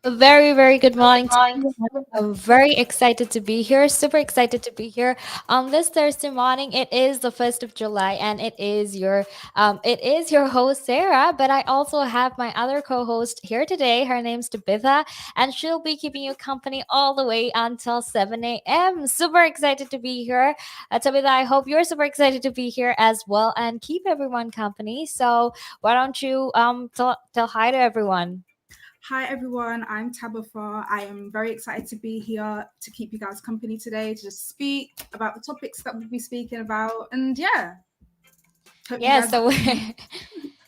A very, very good Good morning to morning. everyone. I'm very excited to be here. Super excited to be here on this Thursday morning. It is the 1st of July, and it is your host Sarah. But I also have my other co-host here today. Her name's Tabitha, and she'll be keeping you company all the way until 7 a.m. Super excited to be here, Tabitha. I hope you're super excited to be here as well, and keep everyone company. So why don't you tell hi to everyone? Hi everyone, I'm Tabitha. I am very excited to be here to keep you guys company today to just speak about the topics that we'll be speaking about. And yeah, hope you Yeah, guys. so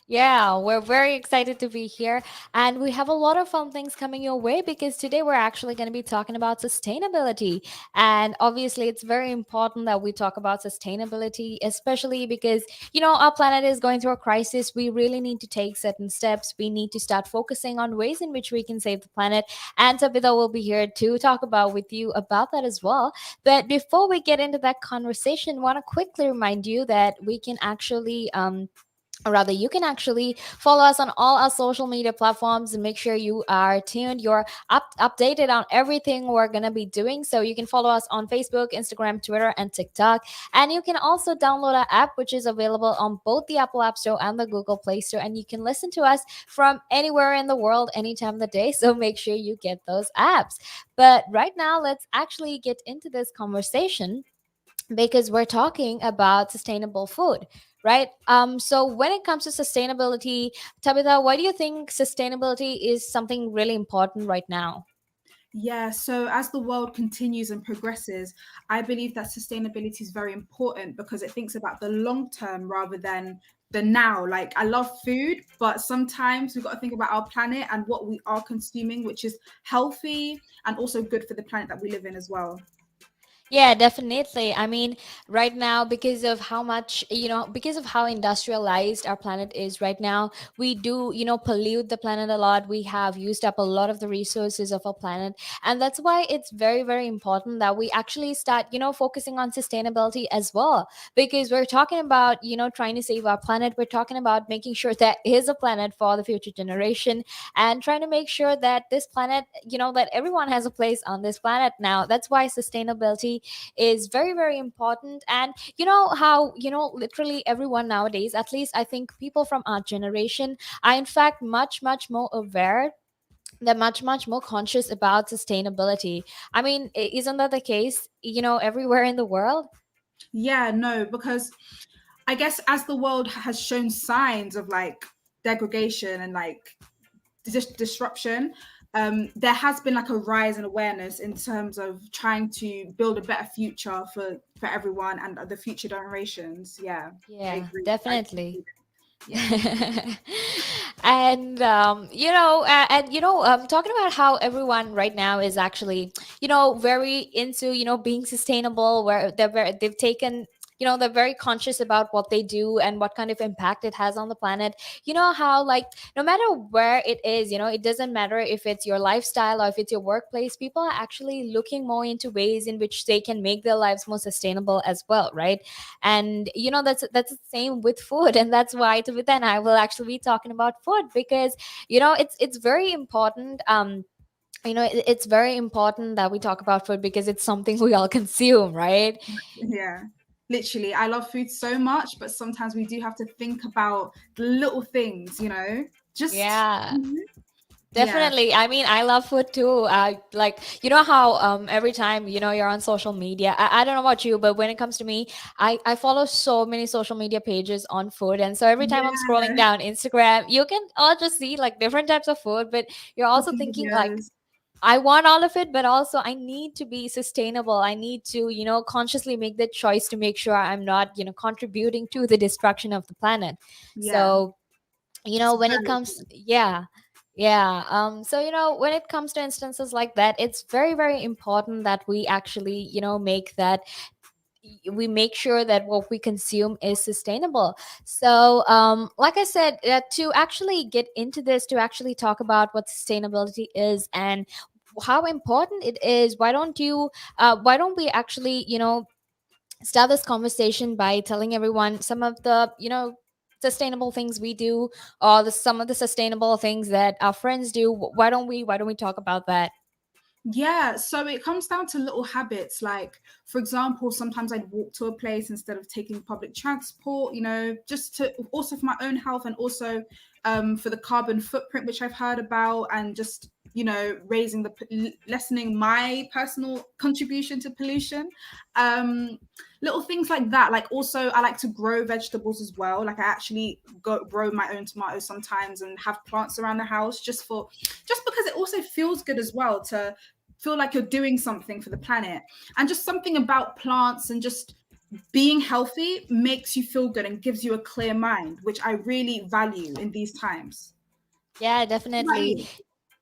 yeah, we're very excited to be here. And we have a lot of fun things coming your way because today we're actually going to be talking about sustainability. And obviously, it's very important that we talk about sustainability, especially because, our planet is going through a crisis. We really need to take certain steps. We need to start focusing on ways in which we can save the planet. And Tabitha will be here to talk about with you about that as well. But before we get into that conversation, want to quickly remind you that we can actually or rather you can actually follow us on all our social media platforms and make sure you are tuned, you're updated on everything we're going to be doing. So you can follow us on Facebook, Instagram, Twitter, and TikTok. And you can also download our app, which is available on both the Apple App Store and the Google Play Store, and you can listen to us from anywhere in the world anytime of the day. So make sure you get those apps. But right now, let's actually get into this conversation because we're talking about sustainable food, right? So when it comes to sustainability, Tabitha, why do you think sustainability is something really important right now? Yeah, so as the world continues and progresses, I believe that sustainability is very important because it thinks about the long term rather than the now. Like, I love food, but sometimes we've got to think about our planet and what we are consuming, which is healthy and also good for the planet that we live in as well. Yeah, definitely. I mean, right now, because of how much, because of how industrialized our planet is right now, we do, pollute the planet a lot. We have used up a lot of the resources of our planet. And that's why it's very, very important that we actually start, focusing on sustainability as well. Because we're talking about, trying to save our planet. We're talking about making sure that is a planet for the future generation and trying to make sure that this planet, that everyone has a place on this planet now. That's why sustainability is very, very important. And you know how, literally everyone nowadays, at least I think people from our generation, are in fact much, much more aware. They're much, much more conscious about sustainability. I mean, isn't that the case, everywhere in the world? Yeah, no, because I guess as the world has shown signs of like degradation and like disruption, there has been like a rise in awareness in terms of trying to build a better future for everyone and the future generations. Yeah, I Yeah, agree. I definitely. agree. Yeah. And talking about how everyone right now is actually, very into, being sustainable, where they've taken, they're very conscious about what they do and what kind of impact it has on the planet. You know how, like, no matter where it is, it doesn't matter if it's your lifestyle or if it's your workplace, people are actually looking more into ways in which they can make their lives more sustainable as well, right? And that's the same with food, and that's why Tabitha and I will actually be talking about food because it's very important. It's very important that we talk about food because it's something we all consume, right? Yeah. Literally, I love food so much, but sometimes we do have to think about the little things, just Yeah. yeah. Definitely. I mean, I love food too. Like, how every time, you're on social media. I don't know about you, but when it comes to me, I follow so many social media pages on food. And so every time I'm scrolling Yeah. down Instagram, you can all just see like different types of food, but you're also Cooking thinking like, videos. I want all of it, but also I need to be sustainable. I need to, consciously make the choice to make sure I'm not, contributing to the destruction of the planet. Yeah. So, It's when it very comes, yeah, yeah. So, when it comes to instances like that, it's very, very important that we actually, we make sure that what we consume is sustainable. So, like I said, to actually get into this, to actually talk about what sustainability is and how important it is, why don't we actually, start this conversation by telling everyone some of the, sustainable things we do, or some of the sustainable things that our friends do. Why don't we talk about that? Yeah, so it comes down to little habits. Like, for example, sometimes I'd walk to a place instead of taking public transport, just to also for my own health, and also for the carbon footprint, which I've heard about, and just, raising lessening my personal contribution to pollution. Um, Little things like that. Like, also, I like to grow vegetables as well. Like, I actually grow my own tomatoes sometimes and have plants around the house just because it also feels good as well to feel like you're doing something for the planet. And just something about plants and just being healthy makes you feel good and gives you a clear mind, which I really value in these times. Yeah, What about definitely. you?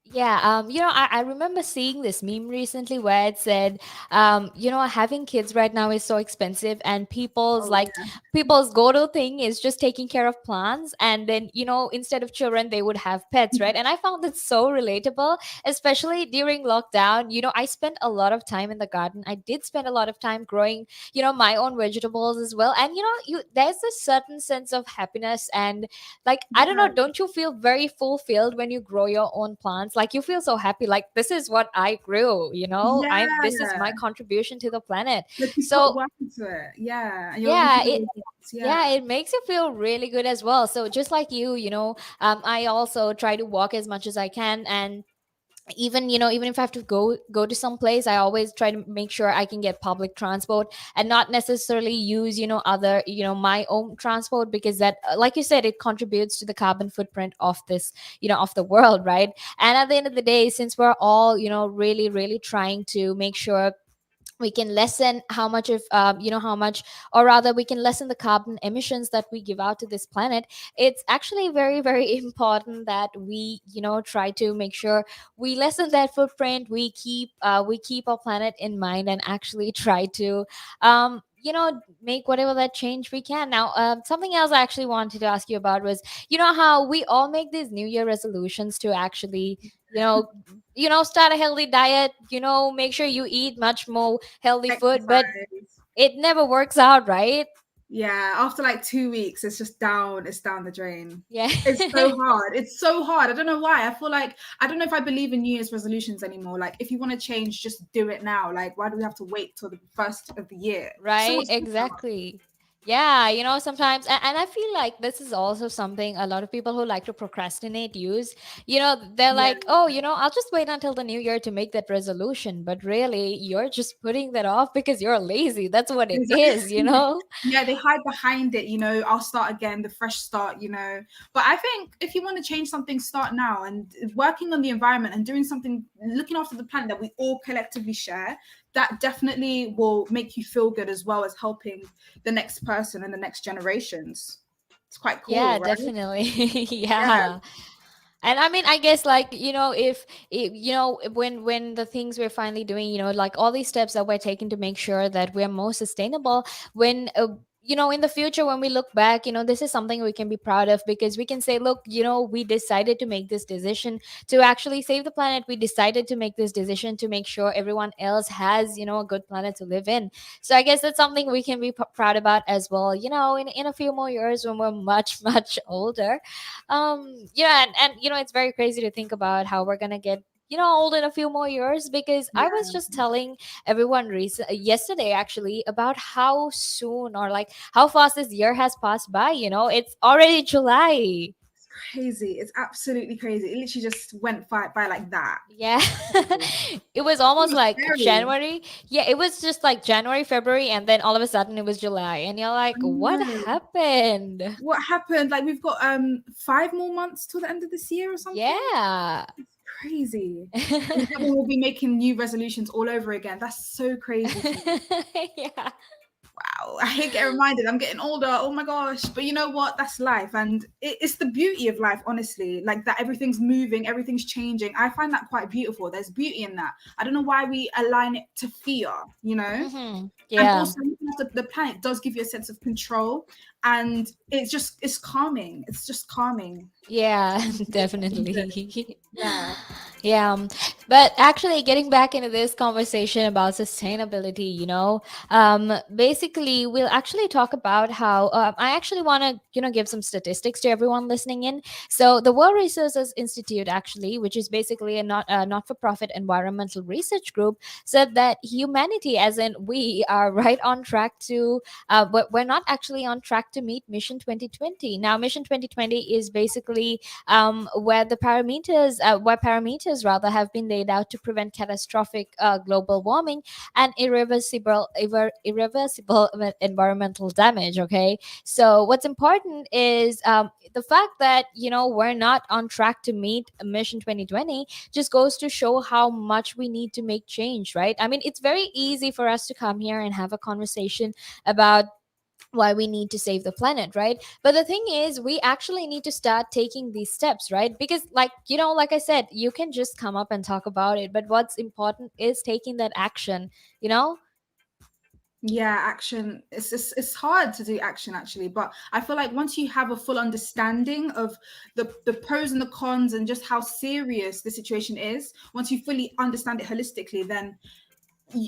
Yeah, I remember seeing this meme recently where it said, having kids right now is so expensive, and Oh people's go-to thing is just taking care of plants, and then, instead of children, they would have pets, right? And I found it so relatable, especially during lockdown. I spent a lot of time in the garden. I did spend a lot of time growing, my own vegetables as well. And, there's a certain sense of happiness, and like, I don't know, yeah, don't you feel very fulfilled when you grow your own plants? Like, you feel so happy, like, this is what I grew, I yeah, this is my contribution to the planet. like you put So work into it, yeah, and you're yeah, reaping the results, yeah, yeah. it makes you feel really good as well. So just like you, I also try to walk as much as I can. And even if I have to go to some place, I always try to make sure I can get public transport, and not necessarily use other my own transport, because that, like you said, it contributes to the carbon footprint of this, of the world, right? And at the end of the day, since we're all really really trying to make sure we can lessen how much of how much, or rather we can lessen the carbon emissions that we give out to this planet, it's actually very very important that we try to make sure we lessen that footprint, we keep our planet in mind, and actually try to make whatever that change we can. Now, something else I actually wanted to ask you about was, how we all make these new year resolutions to actually you know start a healthy diet, make sure you eat much more healthy food, but Exercise. it never works out, right? Yeah, after like 2 weeks, it's down the drain. Yeah. It's so hard. It's so hard. I don't know why. I feel like I don't know if I believe in New Year's resolutions anymore. Like, if you want to change, just do it now. Like, why do we have to wait till the first of the year? So Right, much pressure. exactly. Yeah, sometimes, and I feel like this is also something a lot of people who like to procrastinate use. They're Yeah, like, oh, I'll just wait until the new year to make that resolution. But really, you're just putting that off because you're lazy. That's what it is. yeah, they hide behind it, I'll start again, the fresh start. But I think if you want to change something, start now, and working on the environment and doing something, looking after the planet that we all collectively share, that definitely will make you feel good as well as helping the next person and the next generations. It's quite Yeah, cool, right? definitely. Yeah, Yeah. And I mean, I guess, like, if when the things we're finally doing, like all these steps that we're taking to make sure that we're more sustainable, when in the future, when we look back, this is something we can be proud of, because we can say, look, we decided to make this decision to actually save the planet. We decided to make this decision to make sure everyone else has a good planet to live in. So I guess that's something we can be proud about as well, in a few more years when we're much much older. Yeah, and it's very crazy to think about how we're gonna get old in a few more years, because I was yeah, just telling everyone yesterday, actually, about how soon, or like how fast this year has passed by. It's already July. crazy. It's absolutely crazy. It literally just went by like that. Yeah. Crazy. It was almost It's like scary. January. Yeah, it was just like January, February, and then all of a sudden it was July, and you're like, I what know. happened? What happened? Like, we've got 5 more months till the end of this year or something. Yeah. Crazy. And everyone will be making new resolutions all over again. That's so crazy to me. Yeah. Wow. I hate getting reminded. I'm getting older. Oh my gosh. But you know what? That's life. And it's the beauty of life, honestly. Like, that everything's moving, everything's changing. I find that quite beautiful. There's beauty in that. I don't know why we align it to fear. And Yeah. also, looking after the planet does give you a sense of control. And it's calming. It's just calming. Yeah, Good. definitely. Yeah. Yeah. But actually, getting back into this conversation about sustainability, basically, we'll actually talk about how I actually want to, give some statistics to everyone listening in. So, the World Resources Institute, actually, which is basically a not for profit environmental research group, said that humanity, as in we, are right on track to, but we're not actually on track to meet Mission 2020. Now, Mission 2020 is basically where parameters rather have been laid out to prevent catastrophic global warming and irreversible environmental damage. Okay, so what's important is the fact that we're not on track to meet Mission 2020 just goes to show how much we need to make change, right? I mean, it's very easy for us to come here and have a conversation about why we need to save the planet, right? But the thing is, we actually need to start taking these steps, right? Because, like I said, you can just come up and talk about it, but what's important is taking that action, you know? Yeah, action. It's hard to do action actually, but I feel like once you have a full understanding of the pros and the cons and just how serious the situation is, once you fully understand it holistically, then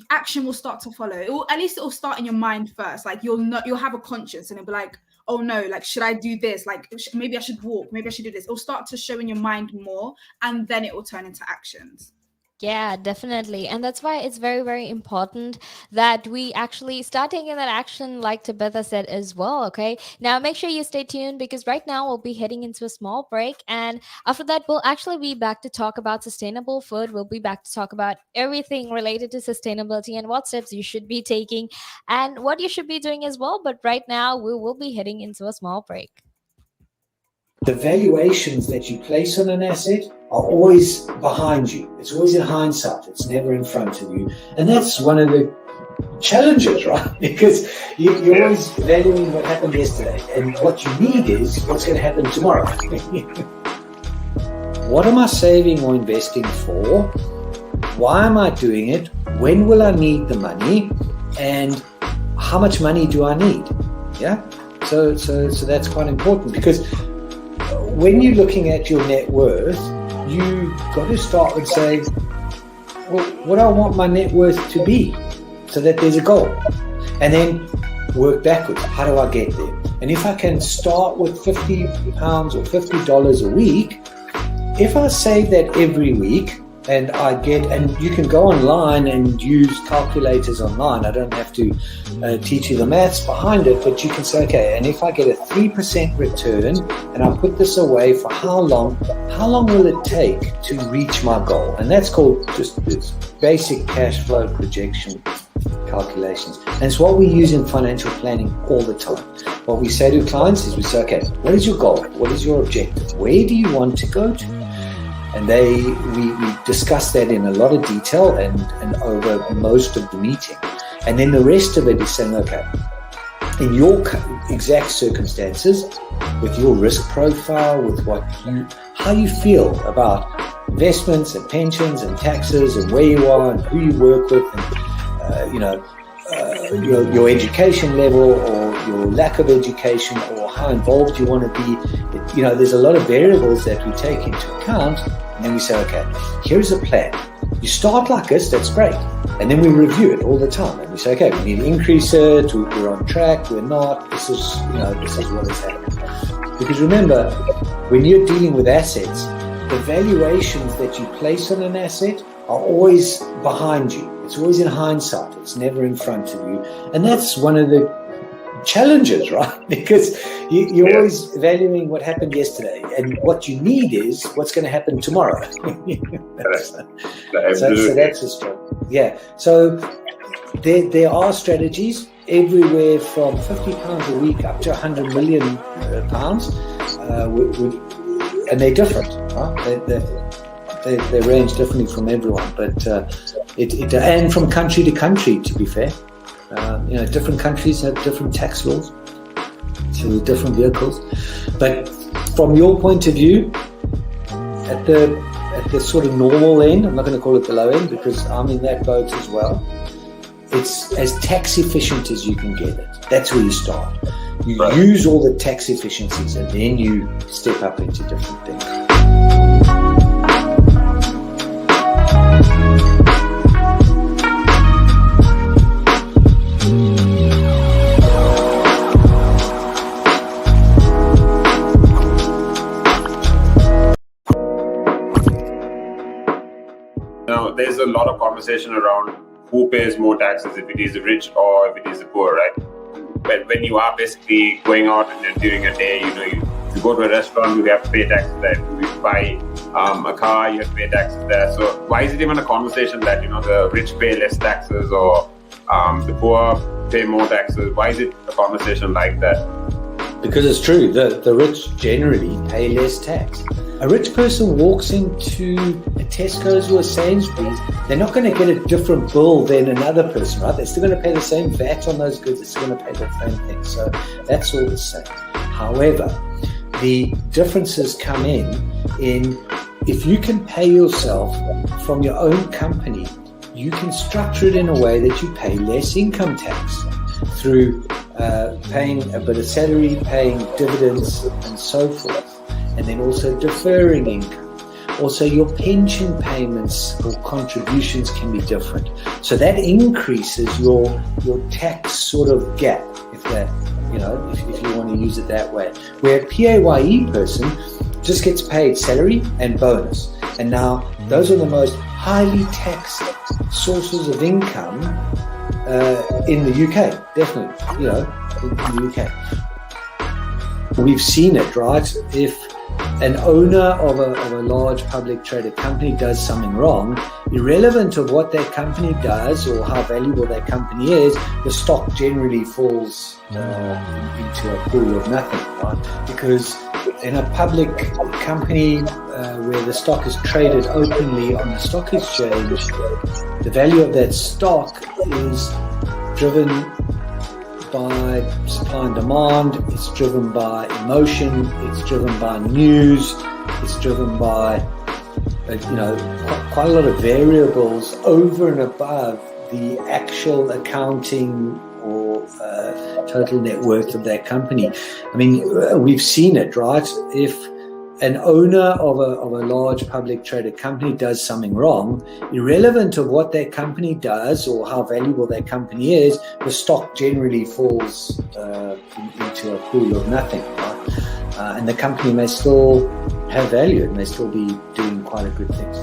action will start to follow. At least it will start in your mind first. Like you'll have a conscience, and it'll be like, oh no, like should I do this? Like maybe I should walk. Maybe I should do this. It'll start to show in your mind more, and then it will turn into actions. Yeah, definitely. And that's why it's very, very important that we actually start taking that action, like Tabitha said as well. Okay. Now, make sure you stay tuned because right now we'll be heading into a small break. And after that, we'll actually be back to talk about sustainable food. We'll be back to talk about everything related to sustainability and what steps you should be taking and what you should be doing as well. But right now, we will be heading into a small break. The valuations that you place on an asset are always behind you. It's always in hindsight. It's never in front of you. And that's one of the challenges, right? Because you're always valuing what happened yesterday. And what you need is what's going to happen tomorrow. What am I saving or investing for? Why am I doing it? When will I need the money? And how much money do I need? Yeah. So that's quite important because when you're looking at your net worth, you've got to start with saying, well, what do I want my net worth to be so that there's a goal? And then work backwards. How do I get there? And if I can start with £50 or $50 a week, if I save that every week, and you can go online and use calculators online. I don't have to teach you the maths behind it, but you can say, okay, and if I get a 3% return and I put this away for how long will it take to reach my goal? And that's called just this basic cash flow projection calculations. And it's what we use in financial planning all the time. What we say to clients is we say, okay, what is your goal? What is your objective? Where do you want to go to? And we discuss that in a lot of detail and over most of the meeting. And then the rest of it is saying, okay, in your exact circumstances, with your risk profile, with how you feel about investments and pensions and taxes and where you are and who you work with and, your education level or your lack of education or how involved you want to be. There's a lot of variables that we take into account. And then we say, okay, here's a plan. You start like this, that's great. And then we review it all the time. And we say, okay, we need to increase it, we're on track, we're not, this is what has happened. Because remember, when you're dealing with assets, the valuations that you place on an asset are always behind you. It's always in hindsight. It's never in front of you. And that's one of the challenges, right? Because you're always valuing what happened yesterday, and what you need is what's going to happen tomorrow. So that's a struggle. Yeah. So there are strategies everywhere from £50 a week up to £100 million, and they're different. Right? They range differently from everyone, but and from country to country, to be fair. Different countries have different tax laws, so with different vehicles. But from your point of view, at the sort of normal end, I'm not going to call it the low end because I'm in that boat as well. It's as tax efficient as you can get it. That's where you start. You use all the tax efficiencies, and then you step up into different things. Now, there's a lot of conversation around who pays more taxes, if it is the rich or if it is the poor, right? But when you are basically going out and during a day, you go to a restaurant, you have to pay taxes there. You buy a car, you have to pay taxes there. So why is it even a conversation that, the rich pay less taxes or the poor pay more taxes? Why is it a conversation like that? Because it's true, the rich generally pay less tax. A rich person walks into a Tesco's or a Sainsbury's, they're not going to get a different bill than another person, right? They're still going to pay the same VAT on those goods, they're still going to pay the same thing. So that's all the same. However, the differences come in if you can pay yourself from your own company, you can structure it in a way that you pay less income tax through paying a bit of salary, paying dividends and so forth, and then also deferring income. Also, your pension payments or contributions can be different. So that increases your tax sort of gap, if you want to use it that way. Where a PAYE person just gets paid salary and bonus. And now those are the most highly taxed sources of income in the UK, definitely, in the UK. We've seen it, right? If an owner of a large public traded company does something wrong, irrelevant of what that company does or how valuable that company is, the stock generally falls into a pool of nothing, right? Because in a public company where the stock is traded openly on the stock exchange, the value of that stock is driven by supply and demand, it's driven by emotion, it's driven by news, it's driven by quite a lot of variables over and above the actual accounting or total net worth of that company. I mean, we've seen it, right? If an owner of a large public traded company does something wrong, irrelevant of what that company does or how valuable that company is, the stock generally falls into a pool of nothing, right? And the company may still have value, it may still be doing quite a good thing.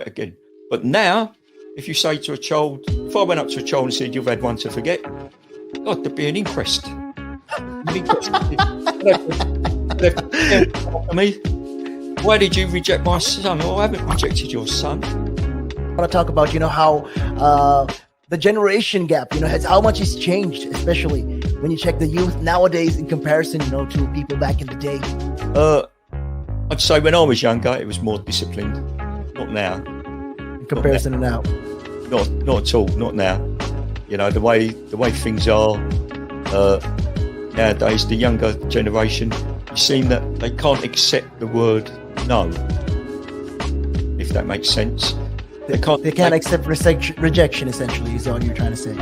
Again. But now, if you say to a child, if I went up to a child and said, "You've had one to forget," God, there'd be an inquest. Me, why did you reject my son? Oh, I haven't rejected your son. I want to talk about, how the generation gap, how much has changed, especially when you check the youth nowadays in comparison, to people back in the day. I'd say when I was younger, it was more disciplined. Not now. In comparison to now. Not at all. Not now. The way things are nowadays, the younger generation, you seem that they can't accept the word no. If that makes sense. They can't accept rejection, essentially, is what you're trying to say.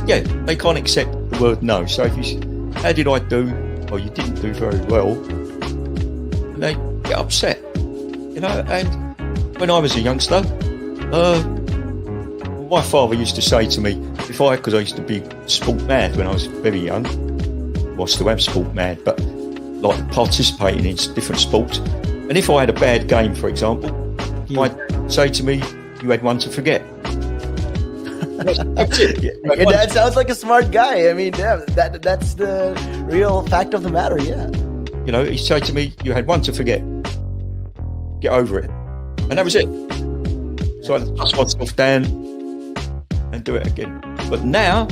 Yeah, they can't accept the word no. So if you, how did I do? Or you didn't do very well, and they get upset. And when I was a youngster, my father used to say to me, because I used to be sport mad when I was very young, well, I still am sport mad, but like participating in different sports. And if I had a bad game, for example, he might say to me, "You had one to forget." That's it. Your dad sounds like a smart guy. I mean, yeah, that's the real fact of the matter, yeah. He'd say to me, "You had one to forget. Get over it." And that was it. So I dust myself down and do it again. But now,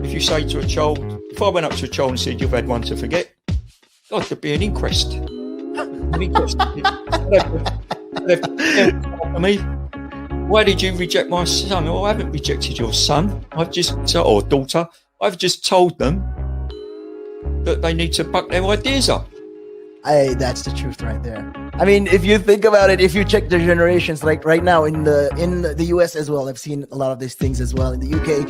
if you say to a child, if I went up to a child and said, "You've had one to forget," God, there'd be an inquest. An inquest. Me, why did you reject my son? Oh, I haven't rejected your son. Or daughter. I've just told them that they need to buck their ideas up. That's the truth right there. I mean, if you think about it, if you check the generations, like right now in the US as well, I've seen a lot of these things as well. In the UK,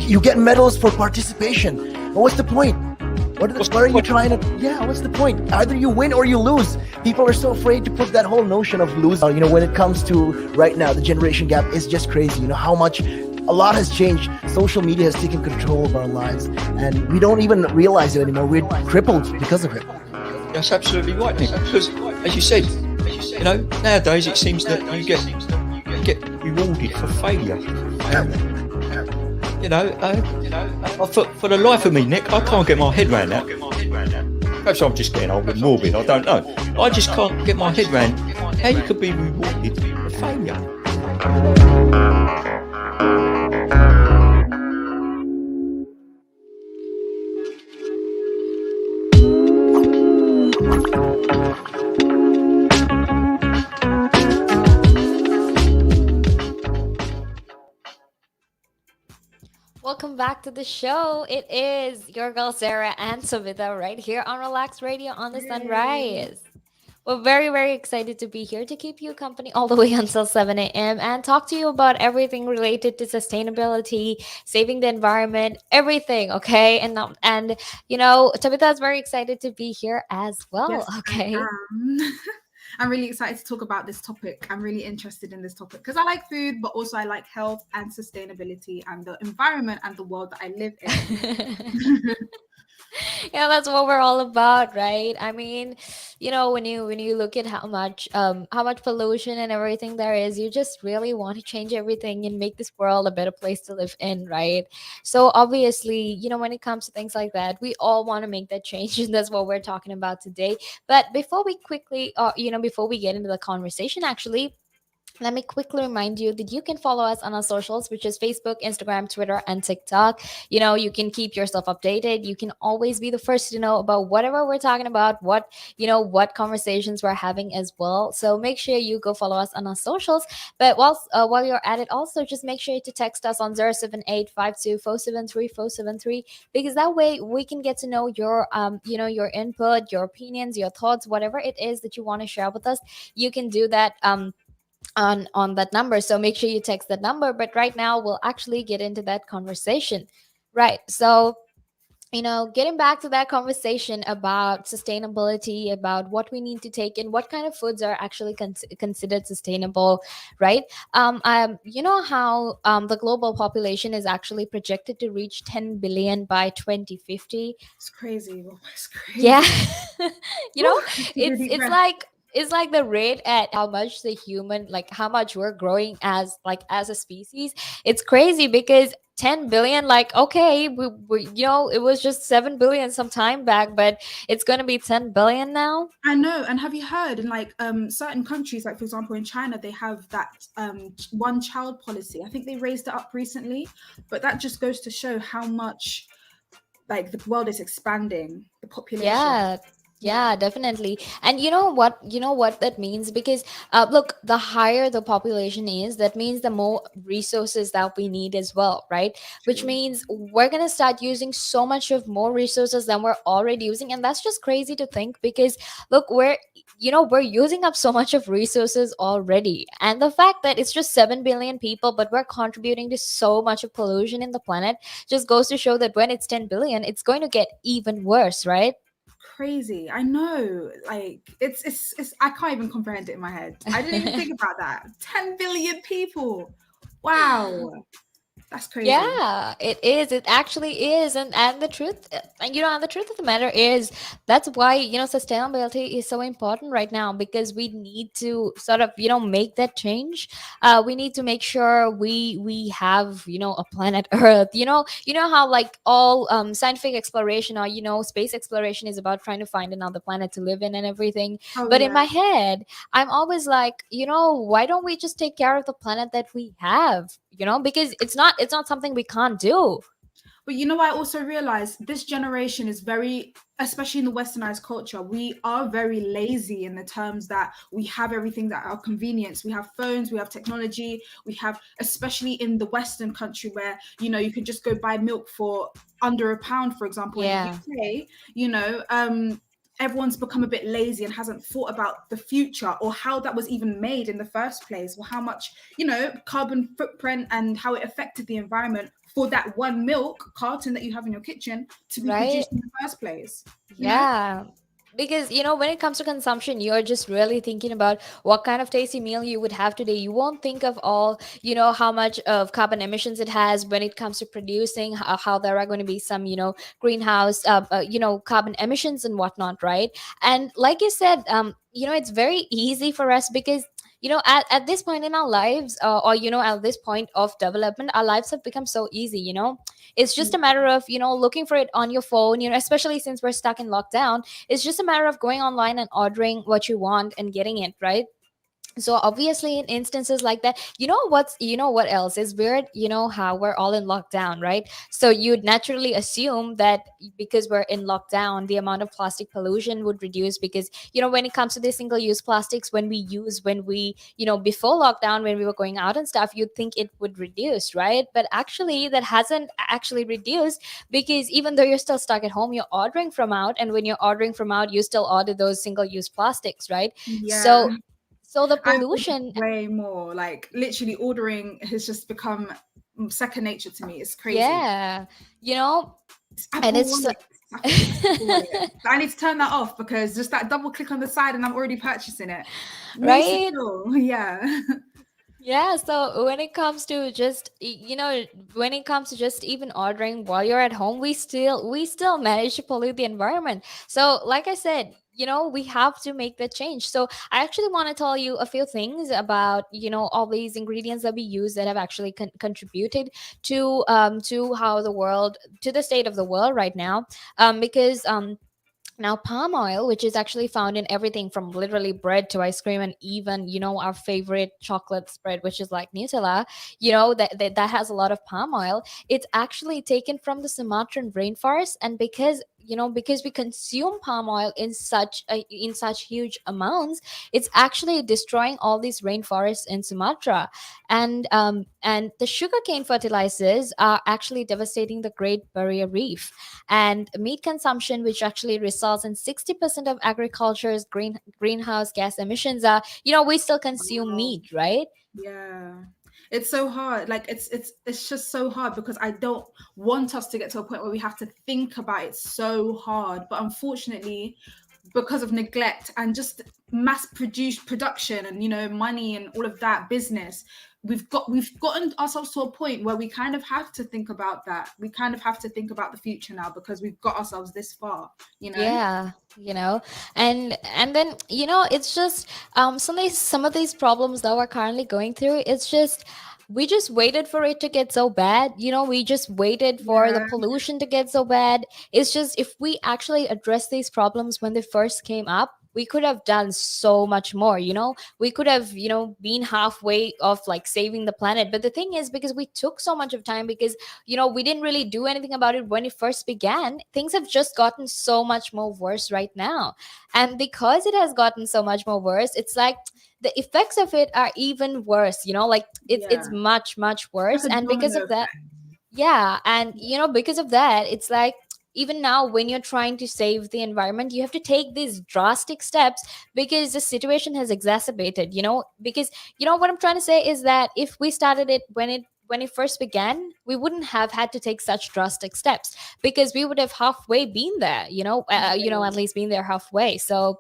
you get medals for participation. But what's the point? What are you trying to? Yeah, what's the point? Either you win or you lose. People are so afraid to put that whole notion of losing. When it comes to right now, the generation gap is just crazy. How much a lot has changed. Social media has taken control of our lives, and we don't even realize it anymore. We're crippled because of it. That's absolutely right, Nick. Because, as you said, nowadays it seems that you get rewarded for failure. For the life of me, Nick, I can't get my head around that. Perhaps I'm just getting old and morbid, I don't know. I just can't get my head around how you could be rewarded for failure. Welcome back to the show. It is your girl Sarah and Savita right here on Relaks Radio on the Sunrise. We're very, very excited to be here to keep you company all the way until 7 a.m. and talk to you about everything related to sustainability, saving the environment, everything, okay? And Tabitha is very excited to be here as well, Yes, okay? I'm really excited to talk about this topic. I'm really interested in this topic because I like food, but also I like health and sustainability and the environment and the world that I live in. Yeah, that's what we're all about, right? I mean, when you look at how much pollution and everything there is, you just really want to change everything and make this world a better place to live in, right? So obviously, when it comes to things like that, we all want to make that change, and that's what we're talking about today. But before we get into the conversation, actually, let me quickly remind you that you can follow us on our socials, which is Facebook, Instagram, Twitter, and TikTok. You can keep yourself updated. You can always be the first to know about whatever we're talking about, what conversations we're having as well. So make sure you go follow us on our socials. But while you're at it, also just make sure to text us on 07852473473, because that way we can get to know your input, your opinions, your thoughts, whatever it is that you want to share with us. You can do that on that number, so make sure you text that number. But right now we'll actually get into that conversation, right? So getting back to that conversation about sustainability, about what we need to take in, what kind of foods are actually considered sustainable, right? You know how the global population is actually projected to reach 10 billion by 2050. It's crazy. Oh, it's crazy. Yeah. Take a deep It's breath. like the rate at how much how much we're growing as a species. It's crazy because 10 billion, like, okay, it was just 7 billion some time back, but it's going to be 10 billion now. I know. And have you heard in certain countries, like for example in China, they have that one child policy. I think they raised it up recently, but that just goes to show how much like the world is expanding, the population. Yeah, definitely. And you know what that means, because look, the higher the population is, that means the more resources that we need as well, right? Which True. means we're going to start using so much of more resources than we're already using, and that's just crazy to think, because look, we're using up so much of resources already, and the fact that it's just 7 billion people but we're contributing to so much of pollution in the planet just goes to show that when it's 10 billion, it's going to get even worse, right? Crazy. I know. Like it's I can't even comprehend it in my head. I didn't even think about that. 10 billion people. Wow. That's crazy. Yeah, it is. It actually is. And the truth, and the truth of the matter is, that's why, sustainability is so important right now, because we need to sort of, make that change. We need to make sure we have, a planet Earth. You know how like all scientific exploration, or space exploration is about trying to find another planet to live in and everything. Oh But in yeah. my head, I'm always like, why don't we just take care of the planet that we have? Because it's not something we can't do. But I also realized this generation is very, especially in the westernized culture, we are very lazy in the terms that we have everything at our convenience. We have phones, we have technology, we have, especially in the Western country where, you can just go buy milk for under £1, for example. Yeah. In the UK, everyone's become a bit lazy and hasn't thought about the future or how that was even made in the first place, or how much, carbon footprint and how it affected the environment for that one milk carton that you have in your kitchen to be Right. produced in the first place. Yeah. because when it comes to consumption, you're just really thinking about what kind of tasty meal you would have today. You won't think of all, how much of carbon emissions it has when it comes to producing, how there are going to be some, greenhouse carbon emissions and whatnot, right? And like you said, it's very easy for us because at this point in our lives, or at this point of development, our lives have become so easy. It's just a matter of looking for it on your phone, especially since we're stuck in lockdown. It's just a matter of going online and ordering what you want and getting it, right? So obviously in instances like that, what else is weird, how we're all in lockdown, right? So you'd naturally assume that because we're in lockdown, the amount of plastic pollution would reduce, because when it comes to the single use plastics, when we before lockdown, when we were going out and stuff, you'd think it would reduce, right? But actually that hasn't actually reduced, because even though you're still stuck at home, you're ordering from out, and when you're ordering from out, you still order those single use plastics, right? Yeah. So the I order pollution. way more. Like literally ordering has just become second nature to me. It's crazy. Yeah, It's and Apple it's Wallet. It's Apple Wallet. I need to turn that off because just that double click on the side and I'm already purchasing it. Really right. secure. Yeah. Yeah, so when it comes to just when it comes to just even ordering while you're at home, we still manage to pollute the environment. So like I said, we have to make the change. So I actually want to tell you a few things about all these ingredients that we use that have actually contributed to how the world, to the state of the world right now, because now, palm oil, which is actually found in everything from literally bread to ice cream, and even, our favorite chocolate spread, which is like Nutella, that has a lot of palm oil. It's actually taken from the Sumatran rainforest. And because we consume palm oil in such huge amounts, it's actually destroying all these rainforests in Sumatra. And the sugarcane fertilizers are actually devastating the Great Barrier Reef. And meat consumption, which actually results in 60% of agriculture's greenhouse gas emissions, are, we still consume Wow. meat, right? Yeah. It's so hard. Like it's just so hard because I don't want us to get to a point where we have to think about it so hard. But unfortunately, because of neglect and just mass produced production and money and all of that business, we've gotten ourselves to a point where we kind of have to think about that. We kind of have to think about the future now because we've got ourselves this far. Yeah, and then it's just some of these problems that we're currently going through, it's just we just waited for it to get so bad. We just waited for the Yeah. pollution to get so bad. It's just, if we actually address these problems when they first came up, we could have done so much more. We could have been halfway of like saving the planet. But the thing is, because we took so much of time, because we didn't really do anything about it when it first began, things have just gotten so much more worse right now. And because it has gotten so much more worse, it's like the effects of it are even worse. Like it's Yeah. much much Like worse. a And because domino of that, effect. yeah, and because of that, it's like, even now when you're trying to save the environment, you have to take these drastic steps, because the situation has exacerbated. Because what I'm trying to say is that if we started it when it first began, we wouldn't have had to take such drastic steps, because we would have halfway been there. At least been there halfway. So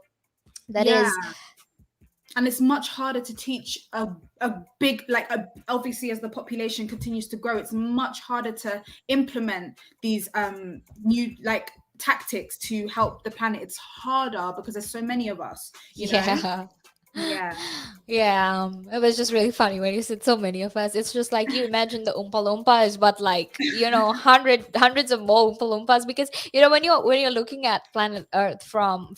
that Yeah. is. And it's much harder to teach a big, like obviously as the population continues to grow, it's much harder to implement these new like tactics to help the planet. It's harder because there's so many of us, Yeah. Yeah. Yeah, it was just really funny when you said so many of us. It's just like, you imagine the Oompa Loompas, but like, hundreds of more Oompa Loompas, because when you're looking at planet Earth from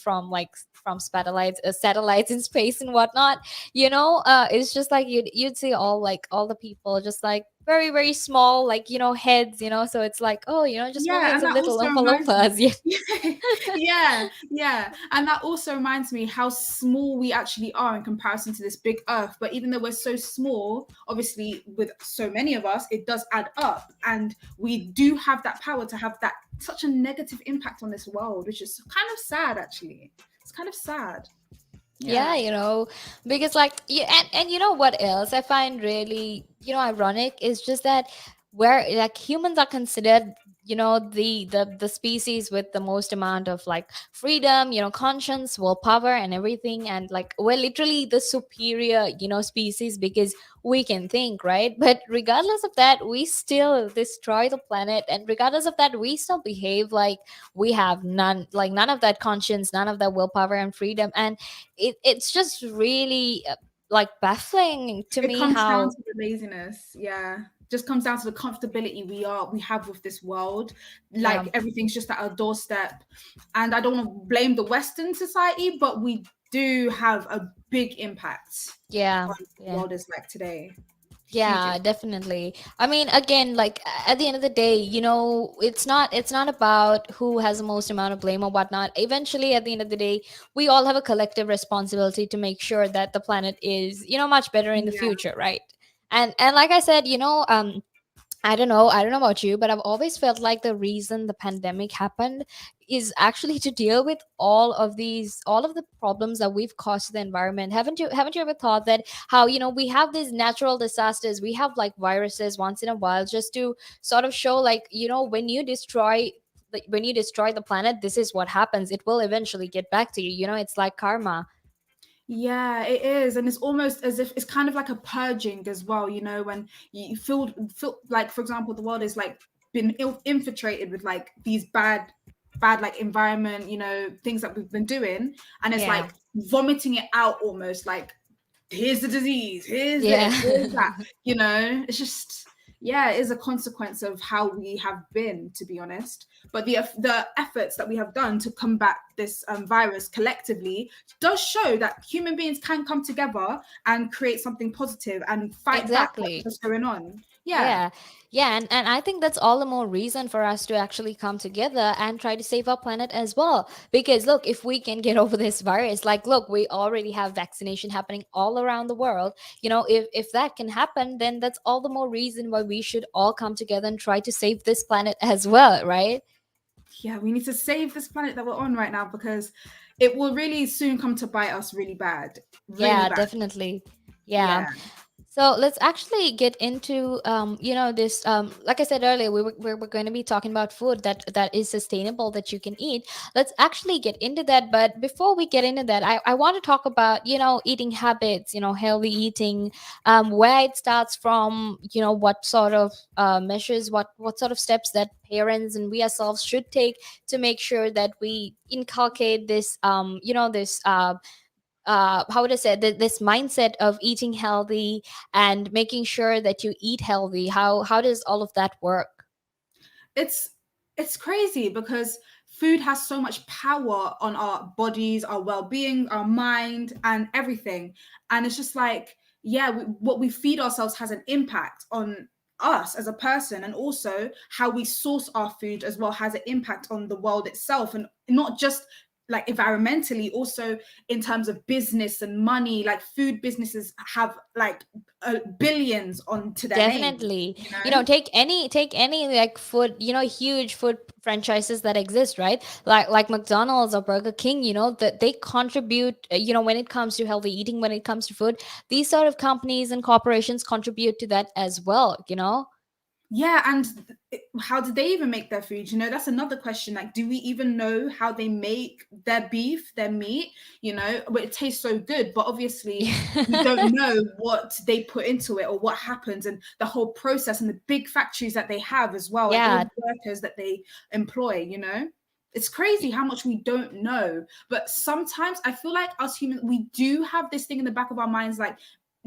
satellites in space and whatnot, it's just like you'd see all the people just like very very small, like heads, so it's like, oh, just Yeah, millions and of that little also Oompa reminds me. Loompas. Yeah, and that also reminds me how small we actually are in comparison to this big Earth. But even though we're so small, obviously with so many of us, it does add up, and we do have that power to have that such a negative impact on this world, which is kind of sad. Actually, it's kind of sad. Yeah, because like, and you know what else I find really ironic is just that where like humans are considered, the species with the most amount of like freedom, conscience, willpower, and everything. And like we're literally the superior, species, because we can think, right? But regardless of that, we still destroy the planet, and regardless of that, we still behave like we have none of that conscience, none of that willpower and freedom. And it's just really like baffling to It me comes down how. to the laziness. Yeah. Just comes down to the comfortability we have with this world. Yeah, Like everything's just at our doorstep. And I don't want to blame the Western society, but we do have a big impact yeah, on what the yeah. world is like today. Huge Yeah, impact. definitely. I mean, again, like at the end of the day, it's not about who has the most amount of blame or whatnot. Eventually, at the end of the day, we all have a collective responsibility to make sure that the planet is, much better in the Yeah. future, right? And like I said, I don't know about you, but I've always felt like the reason the pandemic happened is actually to deal with all of the problems that we've caused to the environment. Haven't you ever thought that how, we have these natural disasters, we have like viruses once in a while, just to sort of show like, when you destroy the planet, this is what happens. It will eventually get back to you. It's like karma. Yeah, it is. And it's almost as if it's kind of like a purging as well, when you feel like, for example, the world is like been infiltrated with like these bad like environment, things that we've been doing. And it's Yeah. like vomiting it out almost like, here's the disease, here's Yeah. this, here's that, it's just, yeah, it is a consequence of how we have been, to be honest. But the efforts that we have done to combat this virus collectively does show that human beings can come together and create something positive and fight back Exactly. what's going on. Yeah. Yeah, yeah, and I think that's all the more reason for us to actually come together and try to save our planet as well. Because look, if we can get over this virus, like, look, we already have vaccination happening all around the world. If that can happen, then that's all the more reason why we should all come together and try to save this planet as well, right? Yeah, we need to save this planet that we're on right now, because it will really soon come to bite us really Yeah, bad. definitely. Yeah. Yeah. So let's actually get into this like I said earlier, we're going to be talking about food that is sustainable, that you can eat. Let's actually get into that. But before we get into that, I want to talk about eating habits, healthy eating, where it starts from, what sort of measures, what sort of steps that parents and we ourselves should take to make sure that we inculcate this this how would I say, this mindset of eating healthy and making sure that you eat healthy. How does all of that work? it's it's crazy because food has so much power on our bodies, our well-being, our mind, and everything. And it's just like, yeah, what we feed ourselves has an impact on us as a person, and also how we source our food as well has an impact on the world itself, and not just like environmentally, also in terms of business and money. Like food businesses have like billions onto their name, Definitely. you know. Take any like food, huge food franchises that exist, right? Like McDonald's or Burger King, that they contribute, when it comes to healthy eating, when it comes to food, these sort of companies and corporations contribute to that as well. Yeah, and how did they even make their food? That's another question. Like, do we even know how they make their beef, their meat? But it tastes so good, but obviously we don't know what they put into it or what happens, and the whole process, and the big factories that they have as well, and all Yeah, the workers that they employ. It's crazy how much we don't know. But sometimes I feel like us humans, we do have this thing in the back of our minds, like,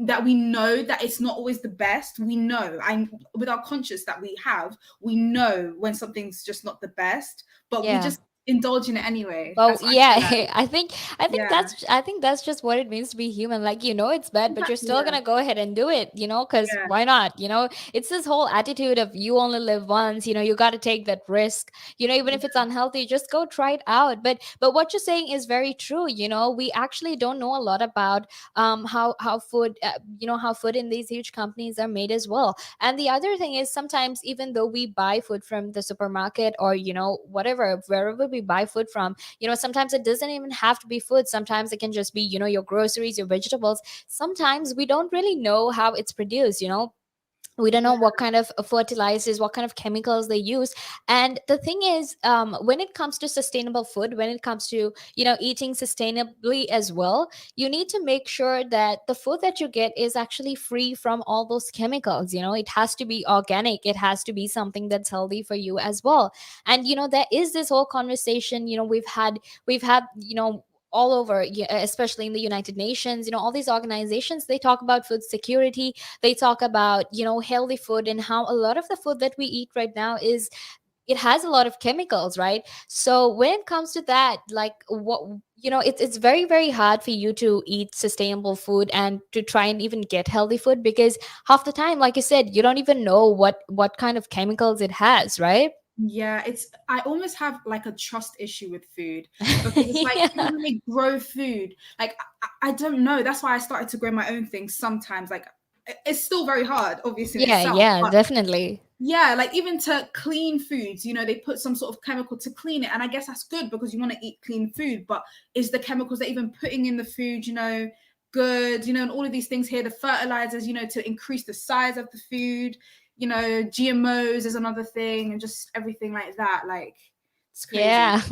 that we know that it's not always the best. We know, and with our conscience that we have, we know when something's just not the best, but we yeah. just indulge in it anyway. Well, That's what I yeah, feel like. I think Yeah, that's just what it means to be human. Like, it's bad, but you're exactly. still Yeah, gonna go ahead and do it, because yeah, why not? It's this whole attitude of you only live once, you got to take that risk. Even if it's unhealthy, just go try it out. But what you're saying is very true. We actually don't know a lot about how food in these huge companies are made as well. And the other thing is, sometimes even though we buy food from the supermarket, or whatever, wherever we buy food from, sometimes it doesn't even have to be food. Sometimes it can just be your groceries, your vegetables. Sometimes we don't really know how it's produced. We don't know what kind of fertilizers, what kind of chemicals they use. And the thing is, when it comes to sustainable food, when it comes to, eating sustainably as well, you need to make sure that the food that you get is actually free from all those chemicals. It has to be organic, it has to be something that's healthy for you as well. And there is this whole conversation, we've had all over, especially in the United Nations, all these organizations, they talk about food security. They talk about healthy food, and how a lot of the food that we eat right now it has a lot of chemicals, right? So when it comes to that, like, what, it's very, very hard for you to eat sustainable food and to try and even get healthy food, because half the time, like you said, you don't even know what kind of chemicals it has, right? Yeah, I almost have like a trust issue with food, because it's like, Yeah. when they grow food, like I don't know. That's why I started to grow my own things sometimes. Like, it's still very hard, obviously, in Yeah, itself. yeah, But definitely. yeah, like even to clean foods, they put some sort of chemical to clean it. And I guess that's good because you want to eat clean food. But is the chemicals they're even putting in the food, good, and all of these things here, the fertilizers, to increase the size of the food, GMOs is another thing, and just everything like that. Like, it's crazy. Yeah,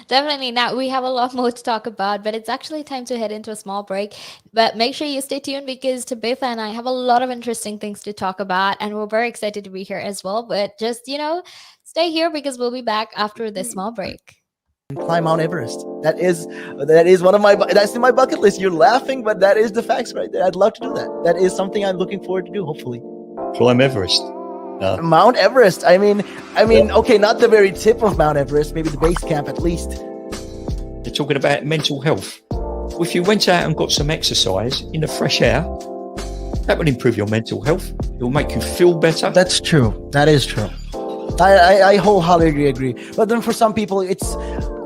definitely. Now we have a lot more to talk about, but it's actually time to head into a small break. But make sure you stay tuned, because Tabitha and I have a lot of interesting things to talk about, and we're very excited to be here as well. But just, stay here, because we'll be back after this small break. Climb Mount Everest. That is one of my that's in my bucket list. You're laughing, but that is the facts right there. I'd love to do that. That is something I'm looking forward to do, hopefully. Climb Everest. Mount Everest. I mean, okay, not the very tip of Mount Everest, maybe the base camp at least. They're talking about mental health. Well, if you went out and got some exercise in the fresh air, that would improve your mental health. It will make you feel better. That's true. That is true. I wholeheartedly agree. But then for some people, it's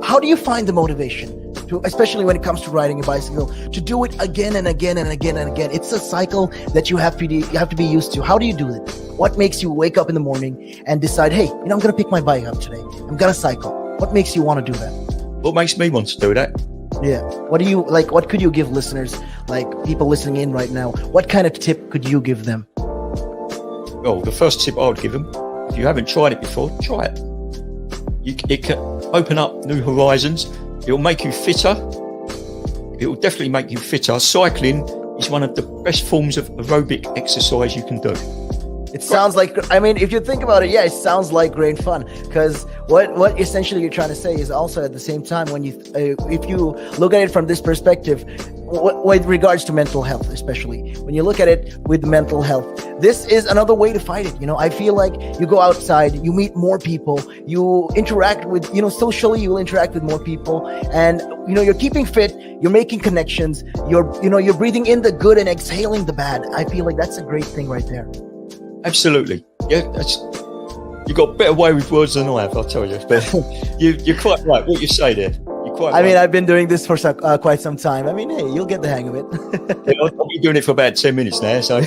how do you find the motivation to, especially when it comes to riding a bicycle, to do it again and again and again and again? It's a cycle that you have to be used to. How do you do it? What makes you wake up in the morning and decide, hey, I'm going to pick my bike up today. I'm going to cycle. What makes you want to do that? What makes me want to do that? Yeah. What do you like? What could you give listeners, like people listening in right now? What kind of tip could you give them? Well, the first tip I would give them, if you haven't tried it before, try it. It can open up new horizons. It will make you fitter. It will definitely make you fitter. Cycling is one of the best forms of aerobic exercise you can do. It sounds like, if you think about it, yeah, it sounds like great fun. Because what essentially you're trying to say is also at the same time, when if you look at it from this perspective, with regards to mental health, especially when you look at it with mental health, this is another way to fight it. I feel like you go outside, you meet more people, you interact with, socially, you will interact with more people, and you're keeping fit, you're making connections, you're breathing in the good and exhaling the bad. I feel like that's a great thing right there. Absolutely. Yeah, you got a better way with words than I have, I'll tell you. But you're quite right. What you say there. You're quite right. I've been doing this for quite some time. Hey, you'll get the hang of it. I've been doing it for about 10 minutes now, so